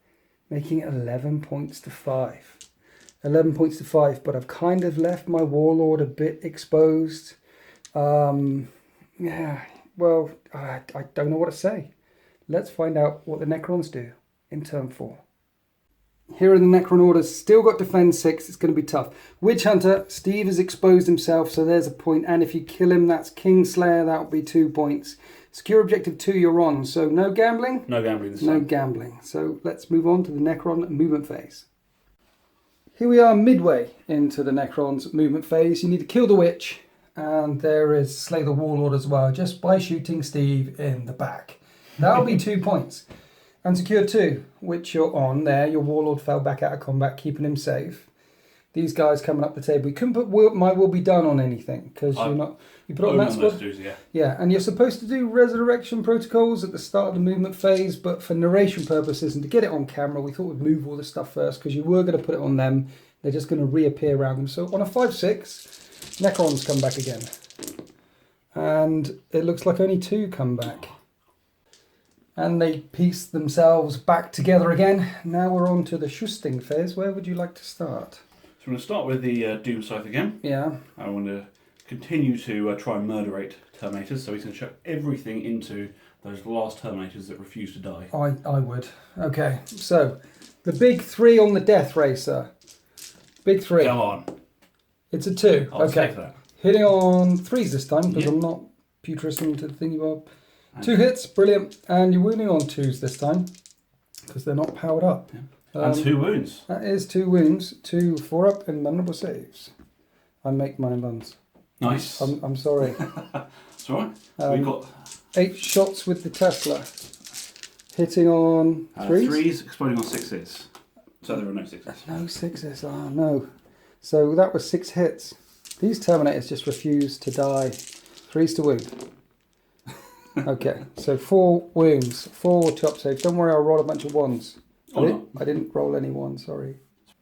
Making it 11 points to 5. 11 points to 5, but I've kind of left my Warlord a bit exposed. Yeah, well, I don't know what to say. Let's find out what the Necrons do in turn 4. Here are the Necron orders. Still got defend 6. It's going to be tough. Witch Hunter. Steve has exposed himself, so there's a point. And if you kill him, that's Kingslayer. That'll be 2 points. Secure objective 2, you're on. So no gambling? No gambling this time. No gambling. So let's move on to the Necron movement phase. Here we are midway into the Necron's movement phase. You need to kill the witch. And there is slay the Warlord as well, just by shooting Steve in the back. That'll be 2 points. And secure 2, which you're on there. Your Warlord fell back out of combat, keeping him safe. These guys coming up the table. You couldn't put my will be done on anything because you're not. You put it on that squad. Yeah, and you're supposed to do resurrection protocols at the start of the movement phase, but for narration purposes and to get it on camera, we thought we'd move all the stuff first because you were going to put it on them. They're just going to reappear around them. So on a 5/6, Necrons come back again, and it looks like only 2 come back. And they piece themselves back together again. Now we're on to the Schusting phase. Where would you like to start? So I'm going to start with the Doom Scythe again. Yeah. I want to continue to try and murderate Terminators, so he's going to chuck everything into those last Terminators that refuse to die. I would. Okay, so the big 3 on the Death Racer. Big 3. Come on. It's a 2. I'll take that. Hitting on 3s this time because Yep. I'm not putrescent to the thing you are. 2 hits, brilliant. And you're wounding on 2s this time because they're not powered up. Yeah. And 2 wounds. That is 2 wounds. 2 4-up and vulnerable saves. I make mine buns. Nice. I'm sorry. That's all right. We've got 8 shots with the Tesla. Hitting on 3s? 3s, exploding on 6s. So there are no 6s. No 6s. Oh no. So that was 6 hits. These Terminators just refuse to die. 3s to wound. Okay, so 4 wounds, 4 chop saves. Don't worry, I'll roll a bunch of ones. Oh, I didn't roll any ones, sorry.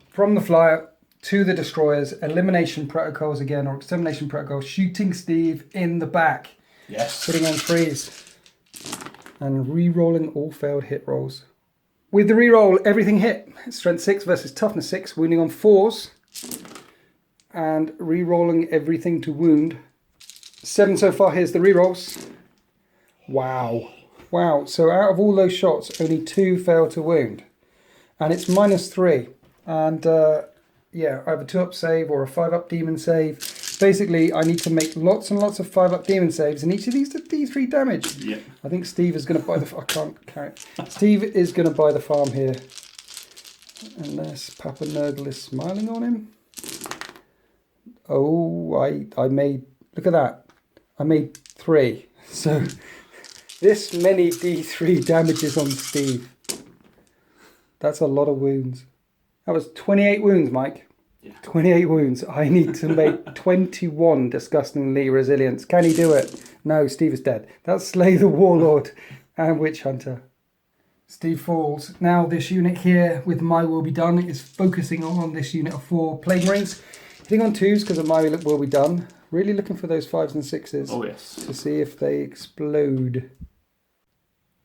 From the flyer to the destroyers, elimination protocols again, or extermination protocols, shooting Steve in the back. Yes. Putting on 3s. And re-rolling all failed hit rolls. With the re-roll, everything hit. Strength 6 versus toughness 6, wounding on 4s. And re-rolling everything to wound. 7 so far, here's the re-rolls. Wow. Wow, so out of all those shots, only 2 fail to wound. And it's -3. And yeah, I have a 2-up save or a 5-up demon save. Basically, I need to make lots and lots of 5-up demon saves, and each of these do D3 damage. Yeah. I think Steve is going to buy the... I can't carry it. Steve is going to buy the farm here. Unless Papa Nurgle is smiling on him. Oh, I made... Look at that. I made 3. So, this many D3 damages on Steve. That's a lot of wounds. That was 28 wounds, Mike. Yeah. 28 wounds. I need to make 21 disgustingly resilience. Can he do it? No, Steve is dead. That's Slay the Warlord and Witch Hunter. Steve falls. Now this unit here with My Will Be Done is focusing on this unit of 4 Plague Marines. Hitting on 2s because of My Will Be Done. Really looking for those 5s and 6s. Oh, yes. To see if they explode.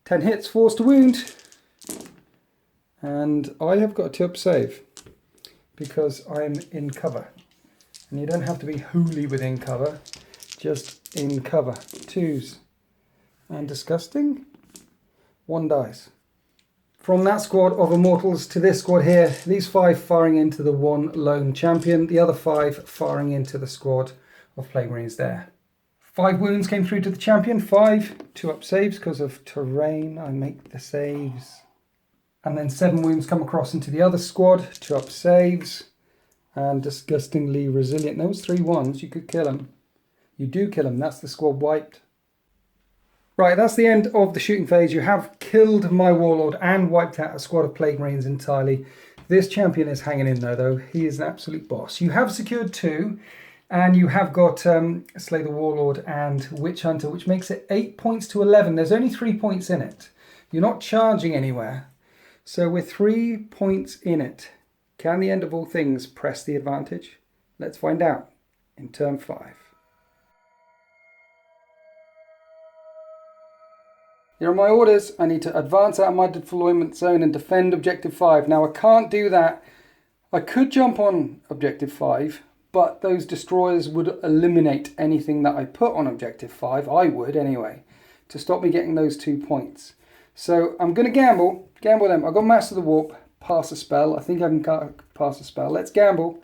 10 hits, 4s to wound. And I have got a 2-up save because I'm in cover. And you don't have to be wholly within cover, just in cover. 2s. And disgusting. 1 dies. From that squad of Immortals to this squad here, these 5 firing into the 1 lone champion, the other 5 firing into the squad of Plague Marines there. 5 wounds came through to the champion, 5 2-up saves because of terrain. I make the saves. And then 7 wounds come across into the other squad, 2-up saves, and disgustingly resilient. Those 3 ones, you could kill them. You do kill them, that's the squad wiped. Right, that's the end of the shooting phase. You have killed my Warlord and wiped out a squad of Plague Marines entirely. This champion is hanging in there though. He is an absolute boss. You have secured 2, and you have got Slay the Warlord and Witch Hunter, which makes it 8 points to 11. There's only 3 points in it. You're not charging anywhere. So with 3 points in it, can the End of All Things press the advantage? Let's find out in turn 5. Here are my orders. I need to advance out of my deployment zone and defend Objective 5. Now I can't do that. I could jump on Objective 5, but those destroyers would eliminate anything that I put on Objective 5. I would anyway, to stop me getting those 2 points. So I'm going to gamble them. I've got Master the Warp, pass a spell. I think I can pass a spell. Let's gamble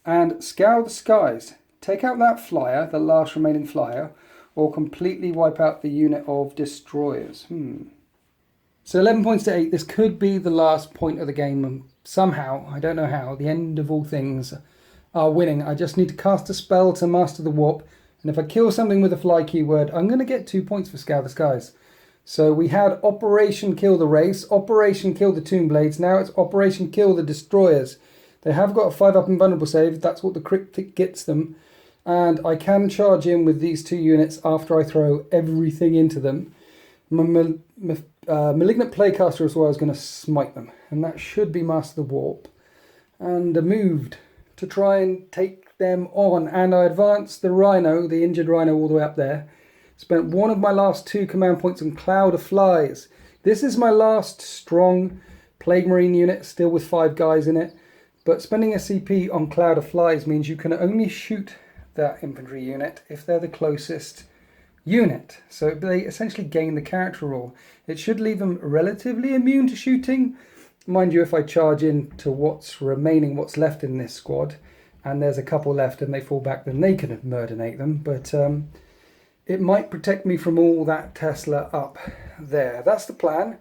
and Scour the Skies. Take out that flyer, the last remaining flyer, or completely wipe out the unit of destroyers. So 11 points to 8. This could be the last point of the game. Somehow, I don't know how, the End of All Things are winning. I just need to cast a spell to Master the Warp. And if I kill something with a fly keyword, I'm going to get 2 points for Scour the Skies. So we had Operation Kill the Race, Operation Kill the Tomb Blades. Now it's Operation Kill the Destroyers. They have got a 5-up invulnerable save. That's what the cryptic gets them. And I can charge in with these 2 units after I throw everything into them. Malignant Playcaster as well is going to smite them. And that should be Master the Warp. And moved to try and take them on. And I advanced the Rhino, the injured Rhino, all the way up there. Spent one of my last 2 command points on Cloud of Flies. This is my last strong Plague Marine unit, still with 5 guys in it. But spending a CP on Cloud of Flies means you can only shoot that infantry unit if they're the closest unit. So they essentially gain the character rule. It should leave them relatively immune to shooting. Mind you, if I charge in to what's remaining, what's left in this squad, and there's a couple left and they fall back, then they can murderate them. But it might protect me from all that Tesla up there. That's the plan.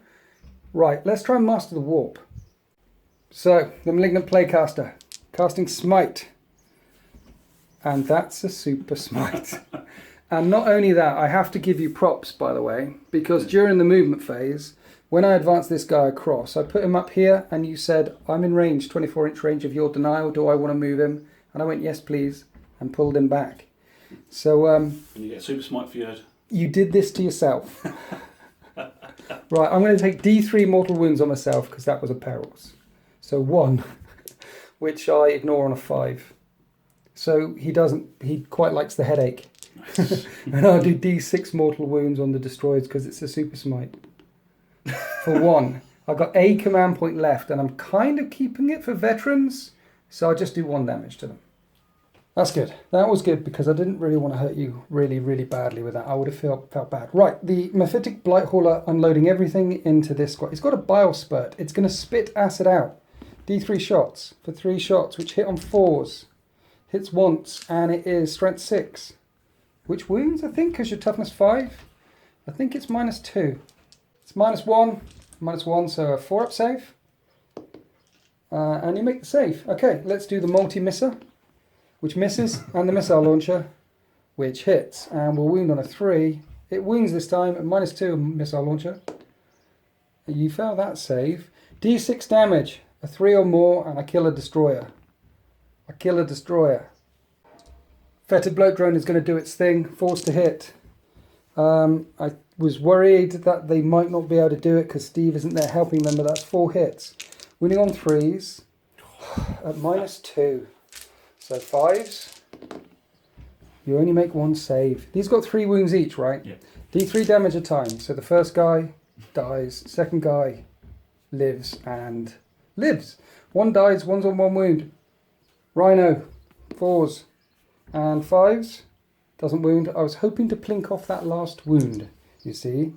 Right, let's try and Master the Warp. So, the Malignant Playcaster, casting Smite. And that's a super smite. And not only that, I have to give you props, by the way, because during the movement phase, when I advanced this guy across, I put him up here and you said, I'm in range, 24-inch range of your denial. Do I want to move him? And I went, yes, please, and pulled him back. So, and you get super smite for your You did this to yourself. Right, I'm going to take D3 mortal wounds on myself because that was a perils. So 1, which I ignore on a 5. So he quite likes the headache. Nice. And I'll do D6 mortal wounds on the destroyers because it's a super smite. For 1. I've got a command point left and I'm kind of keeping it for veterans. So I'll just do 1 damage to them. That's good. That was good because I didn't really want to hurt you really, really badly with that. I would have felt bad. Right, the Mephitic Blighthauler unloading everything into this squad. It's got a bile spurt. It's going to spit acid out. D3 shots for 3 shots, which hit on 4s. Hits once, and it is strength 6. Which wounds, I think, because your toughness 5? I think it's -2. It's -1, so a 4-up save. And you make the save. Okay, let's do the multi-misser, which misses, and the missile launcher, which hits, and will wound on a 3. It wounds this time at -2 missile launcher. You fail that save. D6 damage, a 3 or more, and I kill a destroyer. Fetid Bloat Drone is going to do its thing, forced to hit. I was worried that they might not be able to do it because Steve isn't there helping them, but that's 4 hits. Winning on 3s at -2. So 5s, you only make 1 save. These got 3 wounds each, right? Yeah. D3 damage a time. So the first guy dies, second guy lives and lives. 1 dies, 1's on 1 wound. Rhino, 4s and 5s, doesn't wound. I was hoping to plink off that last wound, you see.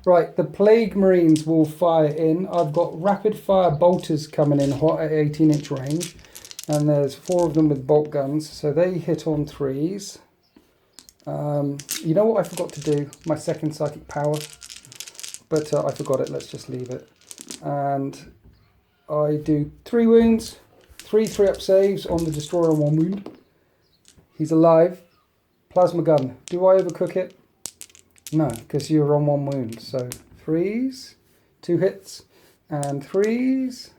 Right, the Plague Marines will fire in. I've got rapid fire bolters coming in hot at 18-inch range. And there's 4 of them with bolt guns, so they hit on 3s. You know what I forgot to do? My second psychic power. But I forgot it, let's just leave it. And I do 3 wounds, 3 3-up saves on the destroyer on 1 wound. He's alive. Plasma gun. Do I overcook it? No, because you're on 1 wound. So 3s, 2 hits, and 3s.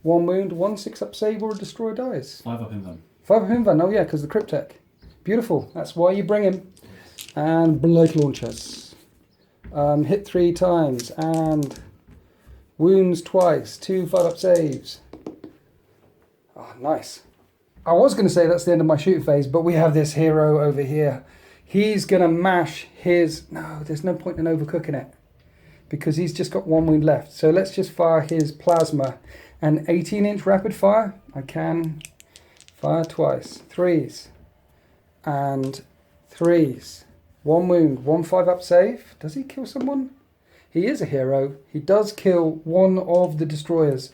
1 wound, 1 6-up save, or a destroyer dies. 5-up Invan. 5-up Invan, oh yeah, because the Cryptek. Beautiful, that's why you bring him. And Blight Launchers. Hit 3 times, and wounds twice, 2 5-up saves. Oh, nice. I was going to say that's the end of my shoot phase, but we have this hero over here. He's going to mash his... No, there's no point in overcooking it, because he's just got 1 wound left. So let's just fire his plasma. An 18-inch rapid fire, I can fire twice. 3s and 3s. 1 wound, 1 5-up save. Does he kill someone? He is a hero. He does kill 1 of the destroyers.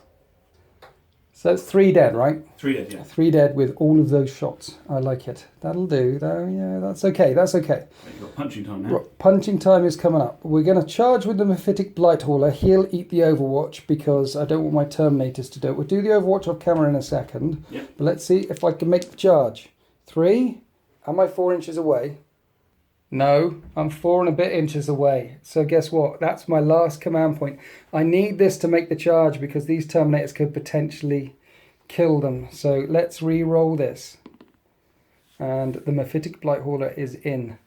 So that's 3 dead, right? 3 dead, yeah. 3 dead with all of those shots. I like it. That'll do, though. Yeah, that's okay. That's okay. You've got punching time now. Right, punching time is coming up. We're going to charge with the Mephitic Blighthauler. He'll eat the Overwatch because I don't want my Terminators to do it. We'll do the Overwatch off camera in a second. Yep. But let's see if I can make the charge. 3. Am I 4 inches away? No, I'm 4 and a bit inches away. So guess what? That's my last command point. I need this to make the charge because these Terminators could potentially kill them. So let's re-roll this. And the Mephitic Blighthauler is in.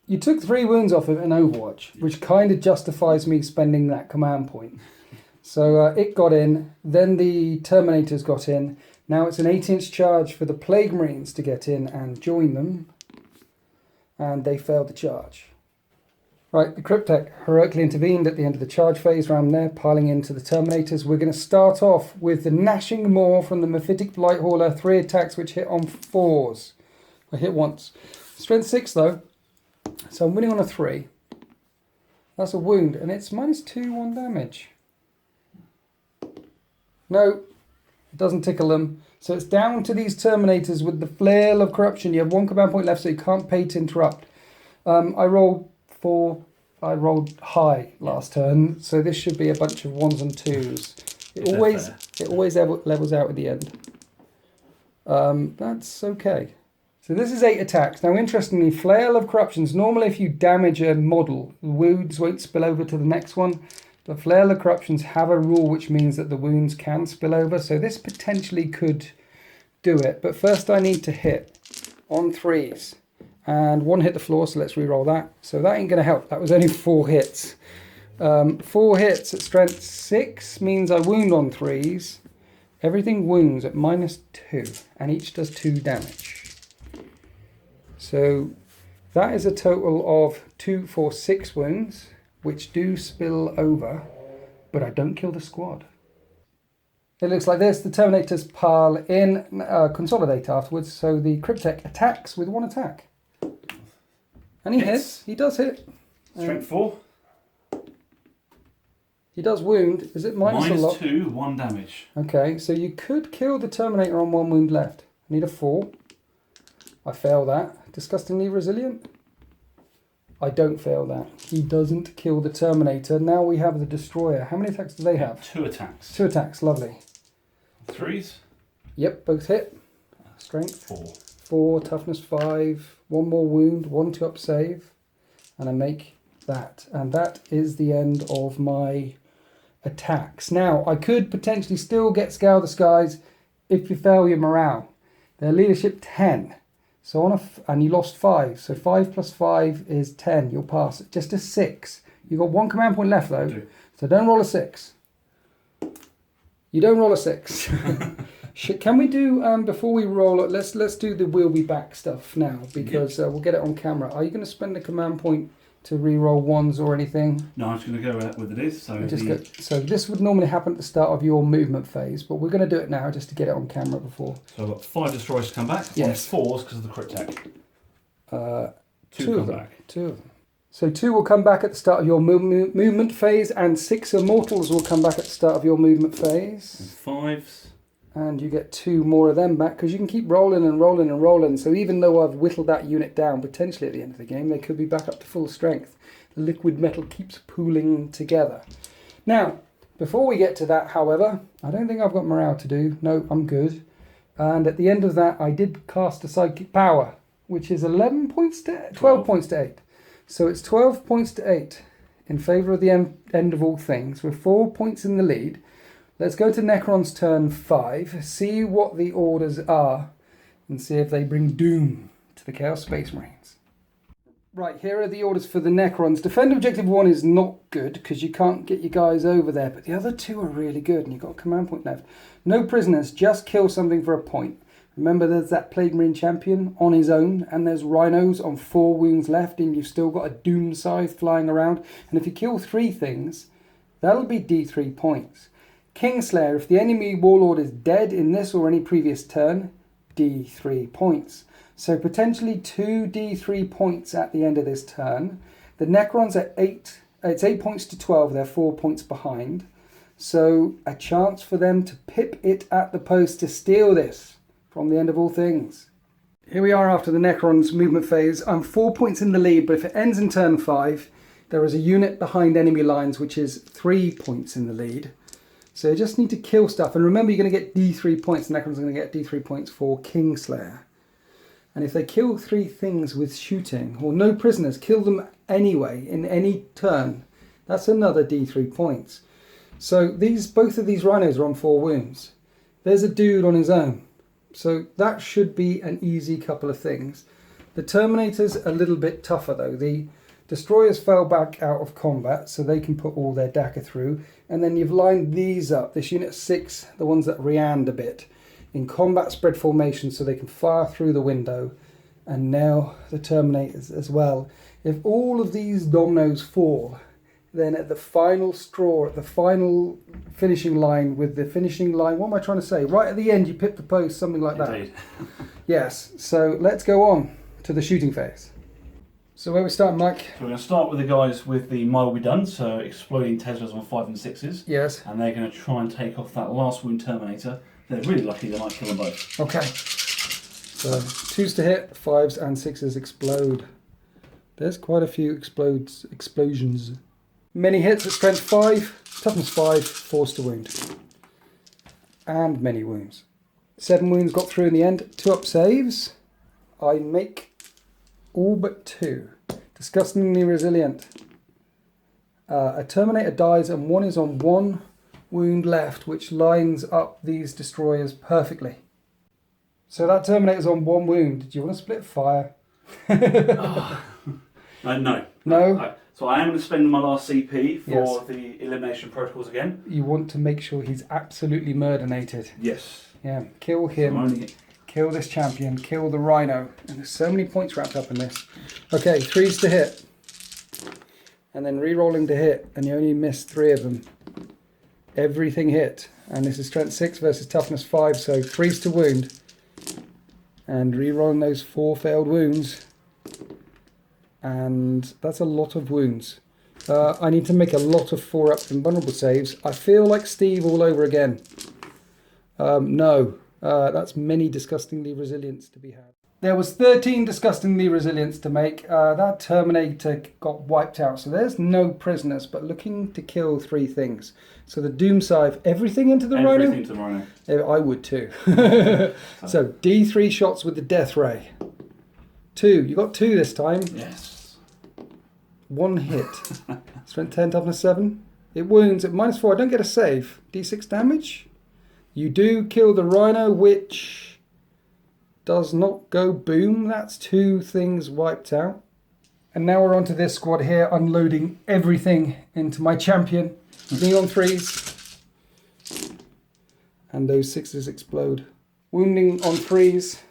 You took 3 wounds off him in Overwatch, which kind of justifies me spending that command point. So it got in, then the Terminators got in. Now it's an 8-inch charge for the Plague Marines to get in and join them. And they failed the charge. Right, the Cryptek heroically intervened at the end of the charge phase around there, piling into the Terminators. We're going to start off with the Gnashing Maw from the Mephitic Blighthauler. 3 attacks which hit on 4s. I hit once. Strength 6 though, so I'm winning on a 3. That's a wound, and it's -2 1 damage. No, it doesn't tickle them. So it's down to these Terminators with the Flail of Corruption. You have 1 command point left, so you can't pay to interrupt. I rolled high last turn, so this should be a bunch of 1s and 2s. It always levels out at the end. That's okay. So this is 8 attacks. Now, interestingly, Flail of Corruptions. Normally, if you damage a model, the wounds won't spill over to the next one. But Flail of Corruptions have a rule which means that the wounds can spill over. So this potentially could do it. But first, I need to hit on 3s. And 1 hit the floor, so let's re-roll that. So that ain't going to help. That was only 4 hits. 4 hits at strength 6 means I wound on 3s. Everything wounds at -2, and each does 2 damage. So that is a total of 2, 4, 6 wounds, which do spill over, but I don't kill the squad. It looks like this. The Terminators pile in, consolidate afterwards, so the Cryptek attacks with 1 attack. And he hits. He does hit. Strength 4. He does wound. Is it minus a lot? -2, 1 damage. Okay, so you could kill the Terminator on 1 wound left. I need a 4. I fail that. Disgustingly resilient. I don't fail that. He doesn't kill the Terminator. Now we have the Destroyer. How many attacks do they have? 2 attacks. 2 attacks, lovely. 3s. Yep, both hit. Strength 4. 4, toughness 5, 1 more wound, 1 to up save, and I make that. And that is the end of my attacks. Now, I could potentially still get Scour the Skies if you fail your morale. Their leadership 10. So on and you lost 5. So 5 plus 5 is 10. You'll pass it. Just a 6. You've got 1 command point left though. So don't roll a 6. You don't roll a 6. Can we do, before we roll it, let's do the we'll be back stuff now, because we'll get it on camera. Are you going to spend a command point to re-roll 1s or anything? No, I'm just going to go with it is. So this would normally happen at the start of your movement phase, but we're going to do it now just to get it on camera before. So I've got 5 Destroyers to come back. Yes. 4s because of the crit tech. 2 come back. 2 of them. So 2 will come back at the start of your movement phase, and 6 Immortals will come back at the start of your movement phase. And 5s. And you get 2 more of them back, because you can keep rolling and rolling and rolling. So even though I've whittled that unit down, potentially at the end of the game, they could be back up to full strength. The liquid metal keeps pooling together. Now, before we get to that, however, I don't think I've got morale to do. No, I'm good. And at the end of that, I did cast a psychic power, which is 12 points to 8. So it's 12 points to 8 in favour of the end of all things. We're 4 points in the lead. Let's go to Necron's turn 5, see what the orders are, and see if they bring doom to the Chaos Space Marines. Right, here are the orders for the Necrons. Defend Objective 1 is not good, because you can't get your guys over there, but the other 2 are really good, and you've got a command point left. No prisoners, just kill something for a point. Remember, there's that Plague Marine Champion on his own, and there's Rhinos on 4 wounds left, and you've still got a Doom Scythe flying around. And if you kill 3 things, that'll be D3 points. Kingslayer, if the enemy warlord is dead in this or any previous turn, D3 points. So potentially 2 D3 points at the end of this turn. The Necrons are 8. It's 8 points to 12. They're 4 points behind. So a chance for them to pip it at the post to steal this from the end of all things. Here we are after the Necrons movement phase. I'm 4 points in the lead, but if it ends in turn 5, there is a unit behind enemy lines which is 3 points in the lead. So you just need to kill stuff. And remember, you're going to get D3 points. The Necrons are going to get D3 points for Kingslayer. And if they kill 3 things with shooting, or no prisoners, kill them anyway in any turn, that's another D3 points. So both of these Rhinos are on 4 wounds. There's a dude on his own. So that should be an easy couple of things. The Terminator's a little bit tougher though. The Destroyers fell back out of combat, so they can put all their DACA through. And then you've lined these up, this unit 6, the ones that reand a bit, in combat spread formation so they can fire through the window. And now the Terminators as well. If all of these dominoes fall, then at the final straw, at the final finishing line with the finishing line, what am I trying to say? Right at the end you pip the post, something like that. Yes, so let's go on to the shooting phase. So where we start, Mike? So we're going to start with the guys with the My Will Be Done, so exploding Teslas on 5 and 6s. Yes. And they're going to try and take off that last wound Terminator. They're really lucky, they might kill them both. Okay. So 2s to hit, 5s and 6s explode. There's quite a few explosions. Many hits at strength 5, toughness 5, 4s to wound. And many wounds. 7 wounds got through in the end. 2 up saves. I make all but 2. Disgustingly resilient. A Terminator dies and 1 is on 1 wound left, which lines up these Destroyers perfectly. So that Terminator's on 1 wound. Do you want to split fire? No. No? So I am going to spend my last CP for Yes. the elimination protocols again. You want to make sure he's absolutely murdernated. Yes. Yeah, kill him. Kill this champion. Kill the rhino. And there's so many points wrapped up in this. Okay, 3s to hit. And then re-rolling to hit. And you only missed 3 of them. Everything hit. And this is strength 6 versus toughness 5. So 3s to wound. And re-rolling those 4 failed wounds. And that's a lot of wounds. I need to make a lot of 4-up invulnerable saves. I feel like Steve all over again. No. That's many disgustingly resilience to be had. There was 13 disgustingly resilience to make. That Terminator got wiped out. So there's no prisoners, but looking to kill 3 things. So the Doom Scythe, everything into the Rhino? Everything to the Rhino. I would too. So D3 shots with the Death Ray. 2. You got 2 this time. Yes. 1 hit. Strength 10, toughness 7. It wounds at -4. I don't get a save. D6 damage. You do kill the Rhino, which does not go boom. That's 2 things wiped out. And now we're onto this squad here, unloading everything into my champion. Being on 3s. And those 6s explode. Wounding on 3s.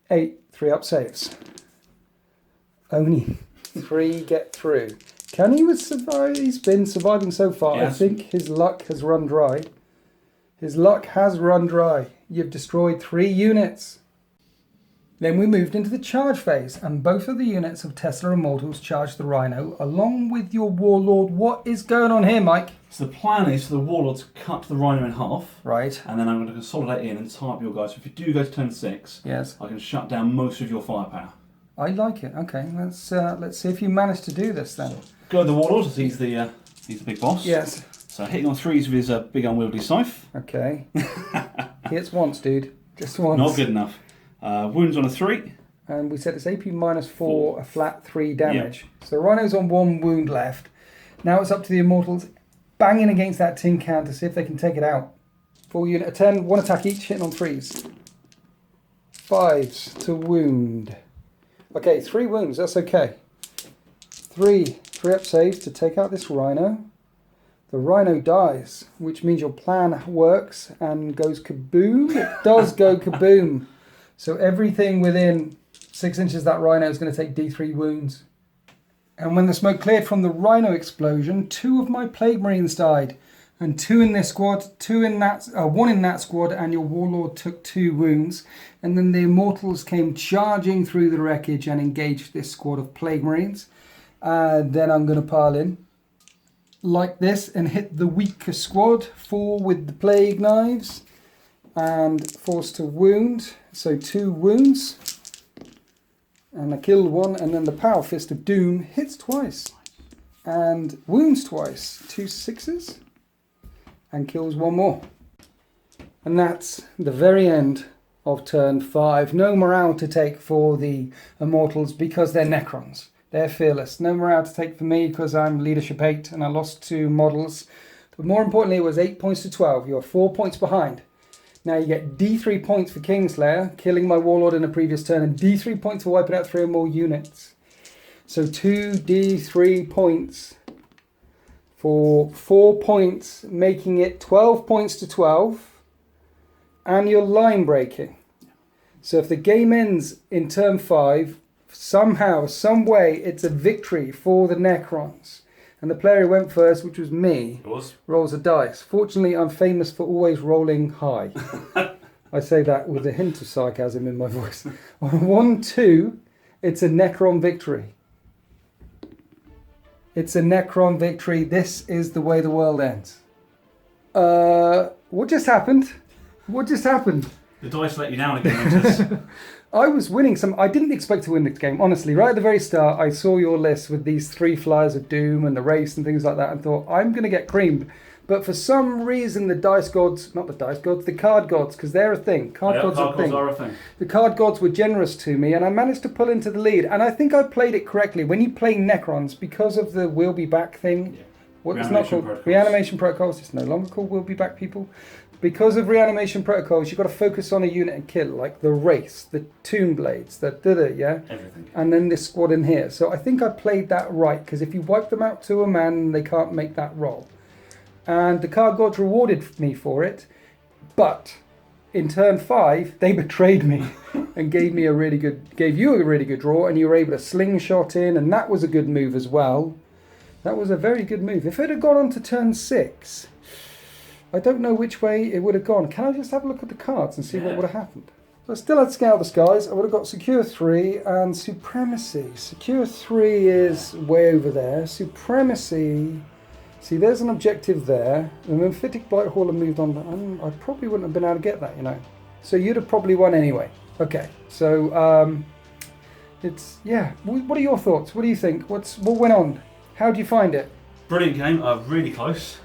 8 3-up saves. Only 3 get through. Can he survive? He's been surviving so far. Yes. I think his luck has run dry. His luck has run dry. You've destroyed 3 units. Then we moved into the charge phase, and both of the units of Tesla Immortals charged the Rhino, along with your Warlord. What is going on here, Mike? So the plan is for the Warlord to cut the Rhino in half. Right. And then I'm going to consolidate in and tie up your guys. So if you do go to turn 6, Yes. I can shut down most of your firepower. I like it. Okay, let's see if you manage to do this then. Go with the Warlord, as he's the big boss. Yes. So hitting on 3s with his big unwieldy scythe. Okay. Hits once, dude. Just once. Not good enough. Wounds on a 3. And we said it's AP -4, a flat 3 damage. So the Rhino's on 1 wound left. Now it's up to the Immortals banging against that tin can to see if they can take it out. Full unit of 10, 1 attack each, hitting on 3s. 5s to wound. Okay, 3 wounds, that's okay. 3 3-up saves to take out this Rhino. The Rhino dies, which means your plan works and goes kaboom. It does go kaboom. So everything within 6 inches of that Rhino is going to take D3 wounds. And when the smoke cleared from the Rhino explosion, 2 of my Plague Marines died. And 2 in this squad, 1 in that squad, and your Warlord took 2 wounds. And then the Immortals came charging through the wreckage and engaged this squad of Plague Marines. Then I'm going to pile in like this and hit the weaker squad. 4 with the Plague Knives and force to wound. So 2 wounds. And I killed 1, and then the Power Fist of Doom hits twice and wounds twice. 2 6s. And kills 1 more. And that's the very end of turn 5. No morale to take for the Immortals because they're Necrons. They're fearless. No morale to take for me because I'm leadership 8 and I lost 2 models. But more importantly, it was 8 points to 12. You're 4 points behind. Now you get D3 points for Kingslayer, killing my Warlord in a previous turn, and D3 points for wiping out 3 or more units. So 2 D3 points for 4 points, making it 12 points to 12, and you're line breaking. So if the game ends in turn 5, somehow, some way, it's a victory for the Necrons. And the player who went first, which was me, rolls a dice. Fortunately, I'm famous for always rolling high. I say that with a hint of sarcasm in my voice. On 1-2, it's a Necron victory. It's a Necron victory. This is the way the world ends. What just happened? What just happened? The dice let you down again. I was winning some. I didn't expect to win this game, honestly. Right at the very start, I saw your list with these 3 flyers of Doom and the race and things like that and thought, I'm going to get creamed. But for some reason, the dice gods, not the dice gods, the card gods, because they're a thing. Card gods are a thing. The card gods were generous to me and I managed to pull into the lead. And I think I played it correctly. When you play Necrons, because of the we'll be back thing, What it's not called? Protocols. Reanimation Protocols. It's no longer called We'll Be Back, people. Because of Reanimation Protocols, you've got to focus on a unit and kill, like the Wraiths, the Tomb Blades, yeah? Everything. And then this squad in here. So I think I played that right, because if you wipe them out to a man, they can't make that roll. And the card gods rewarded me for it, but in turn 5, they betrayed me and gave you a really good draw, and you were able to slingshot in, and that was a good move as well. That was a very good move. If it had gone on to turn 6, I don't know which way it would have gone. Can I just have a look at the cards and see what would have happened? So I still had Scour the Skies. I would have got Secure 3 and Supremacy. Secure 3 is way over there. Supremacy... See, there's an objective there. The Mephitic Blight Hauler moved on. I probably wouldn't have been able to get that, you know. So you'd have probably won anyway. Okay, so it's... Yeah, what are your thoughts? What do you think? What went on? How do you find it? Brilliant game. Really close.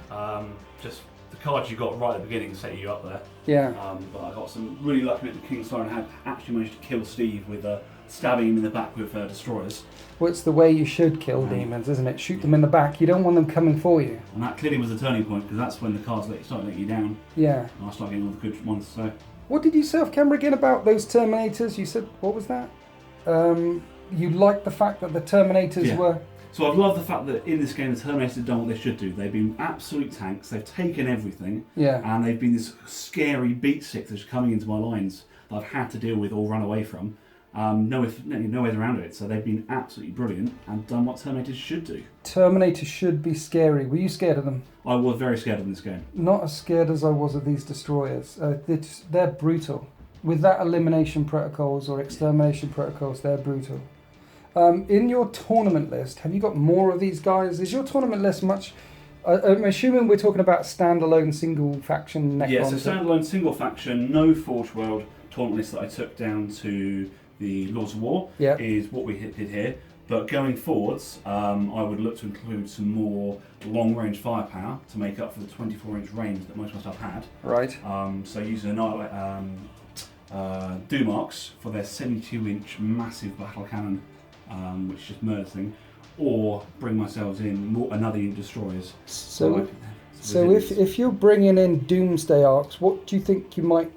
Just... The cards you got right at the beginning set you up there. Yeah. But I got some really lucky with the Kingslayer and had actually managed to kill Steve with stabbing him in the back with destroyers. Well, it's the way you should kill demons, isn't it? Shoot them in the back. You don't want them coming for you. And that clearly was a turning point, because that's when the cards start letting you down. Yeah. And I started getting all the good ones. So. What did you say off camera again about those Terminators? You said, what was that? You liked the fact that the Terminators were... So I've loved the fact that in this game the Terminators have done what they should do. They've been absolute tanks, they've taken everything, and they've been this scary beat stick that's coming into my lines that I've had to deal with or run away from. No ways around it. So they've been absolutely brilliant and done what Terminators should do. Terminators should be scary. Were you scared of them? I was very scared of this game. Not as scared as I was of these destroyers. They're brutal. With that elimination protocols or extermination protocols, they're brutal. In your tournament list, have you got more of these guys? Is your tournament list much... I'm assuming we're talking about standalone single faction Necrons. Yeah, so standalone single faction, no Forge World tournament list that I took down to the Lords of War is what we did here. But going forwards, I would look to include some more long-range firepower to make up for the 24-inch range that most of my stuff had. Right. So using Dumarks for their 72-inch massive battle cannon, which just murders things, or bring myself in another unit destroyers. So if you're bringing in Doomsday Arcs, what do you think you might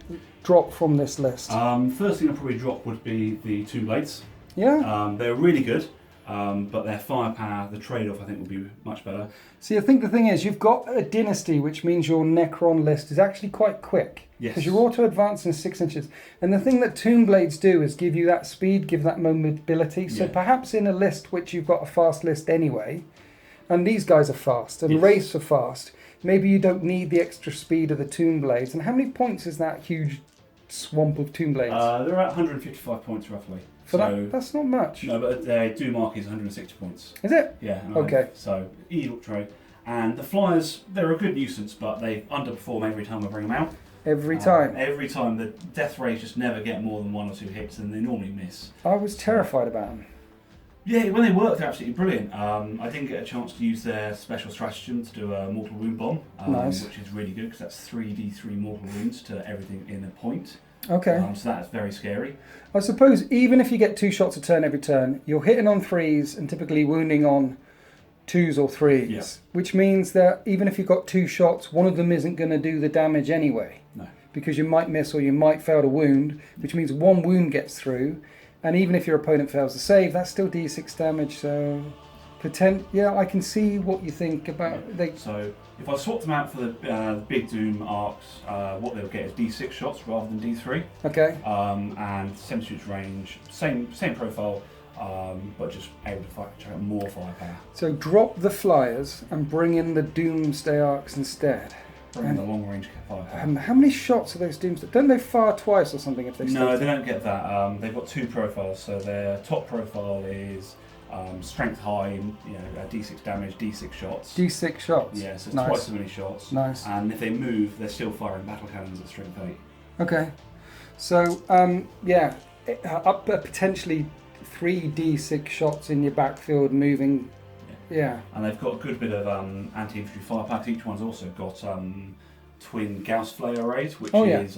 drop from this list? First thing I'd probably drop would be the Tomb Blades. Yeah. They're really good, but their firepower, the trade-off, I think, would be much better. See, I think the thing is, you've got a dynasty, which means your Necron list is actually quite quick. Yes. Because you're auto-advancing 6 inches. And the thing that Tomb Blades do is give you that speed, give that mobility. So perhaps in a list which you've got a fast list anyway, and these guys are fast, and Wraiths are fast, maybe you don't need the extra speed of the Tomb Blades. And how many points is that huge swamp of Tomb Blades? They're at 155 points, roughly. That's not much. No, but their Dumark is 160 points. Is it? Yeah. Okay. So, easy trade. And the Flyers, they're a good nuisance, but they underperform every time I bring them out. Every time? Every time. The death rates just never get more than 1 or 2 hits, and they normally miss. I was terrified about them. Yeah, when they worked, they're absolutely brilliant. I didn't get a chance to use their special stratagem to do a mortal wound bomb, which is really good, because that's 3d3 mortal wounds to everything in a point. Okay. So that's very scary. I suppose even if you get 2 shots a turn every turn, you're hitting on 3s and typically wounding on 2s or 3s, which means that even if you've got 2 shots, one of them isn't going to do the damage anyway. No. Because you might miss or you might fail to wound, which means 1 wound gets through, and even if your opponent fails to save, that's still d6 damage. So, I can see what you think about. So if I swap them out for the big Doom arcs, what they'll get is d6 shots rather than d3. Okay. And 70 range, same profile. But just able to check out more firepower. So drop the Flyers and bring in the Doomsday Arcs instead. Bring in the long range firepower. How many shots are those Doomsday? Don't they fire twice or something if they stay? No, they don't get that. They've got 2 profiles. So their top profile is strength high, d6 damage, d6 shots. D6 shots? Yeah, so it's nice. twice as many shots. Nice. And if they move, they're still firing battle cannons at strength 8. Okay. So, up potentially 3d6 shots in your backfield moving. Yeah. And they've got a good bit of anti-infantry firepower. Each one's also got twin Gauss flare arrays, which is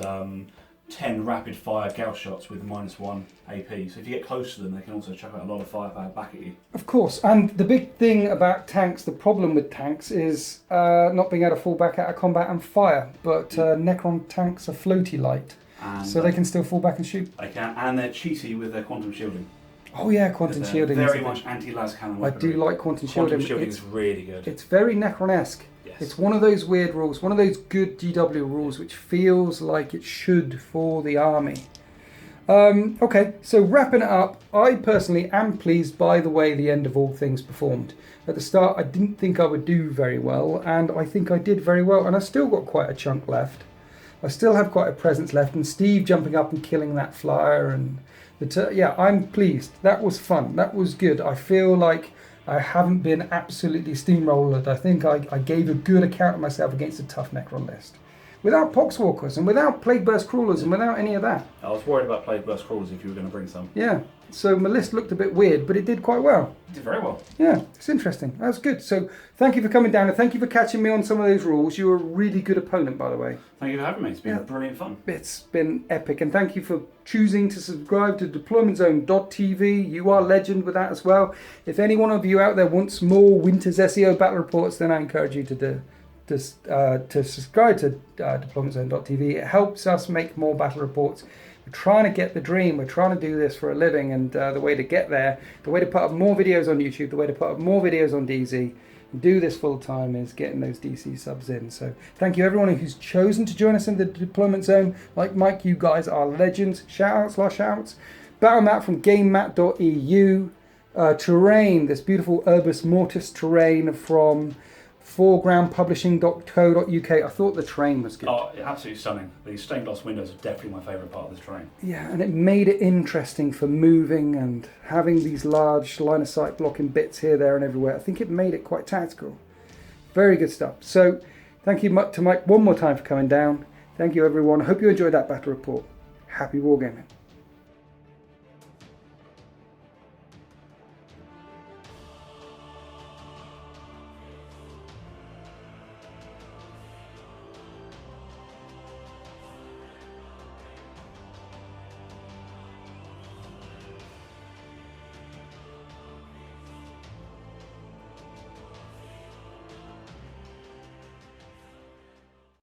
10 rapid fire Gauss shots with -1 AP. So if you get close to them, they can also chuck out a lot of firepower back at you. Of course, and the big thing about tanks, the problem with tanks is not being able to fall back out of combat and fire. But Necron tanks are floaty light, And so they can still fall back and shoot. They can, and they're cheaty with their quantum shielding. Oh yeah, quantum shielding. Very much anti-las cannon I weaponry. do like quantum shielding. Quantum shielding is really good. It's very Necron-esque. Yes. It's one of those weird rules, one of those good GW rules which feels like it should for the army. Okay, so wrapping it up, I personally am pleased by the way the End of All Things performed. At the start, I didn't think I would do very well, and I think I did very well, and I still got quite a chunk left. I still have quite a presence left, and Steve jumping up and killing that flyer, and yeah, I'm pleased. That was fun. That was good. I feel like I haven't been absolutely steamrolled. I think I gave a good account of myself against a tough Necron list. Without Poxwalkers and without Plague Burst Crawlers and without any of that. I was worried about Plague Burst Crawlers if you were going to bring some. Yeah, so my list looked a bit weird, but it did quite well. You did very well. Yeah, it's interesting. That's good. So thank you for coming down and thank you for catching me on some of those rules. You were a really good opponent, by the way. Thank you for having me. It's been brilliant fun. It's been epic, and thank you for choosing to subscribe to deploymentzone.tv. You are legend with that as well. If any one of you out there wants more Winter's SEO battle reports, then I encourage you to subscribe to deploymentzone.tv. It helps us make more battle reports. We're trying to get the dream. We're trying to do this for a living, and the way to get there, the way to put up more videos on YouTube, the way to put up more videos on DZ, and do this full time is getting those DC subs in. So thank you everyone who's chosen to join us in the deployment zone. Like Mike, you guys are legends. Shout outs. Battle map from gamemat.eu. Terrain, this beautiful Urbis Mortis terrain from foregroundpublishing.co.uk. I thought the terrain was good. Oh, absolutely stunning. These stained glass windows are definitely my favourite part of this terrain. Yeah, and it made it interesting for moving and having these large line of sight blocking bits here, there and everywhere. I think it made it quite tactical. Very good stuff. So thank you to Mike one more time for coming down. Thank you everyone. I hope you enjoyed that battle report. Happy wargaming.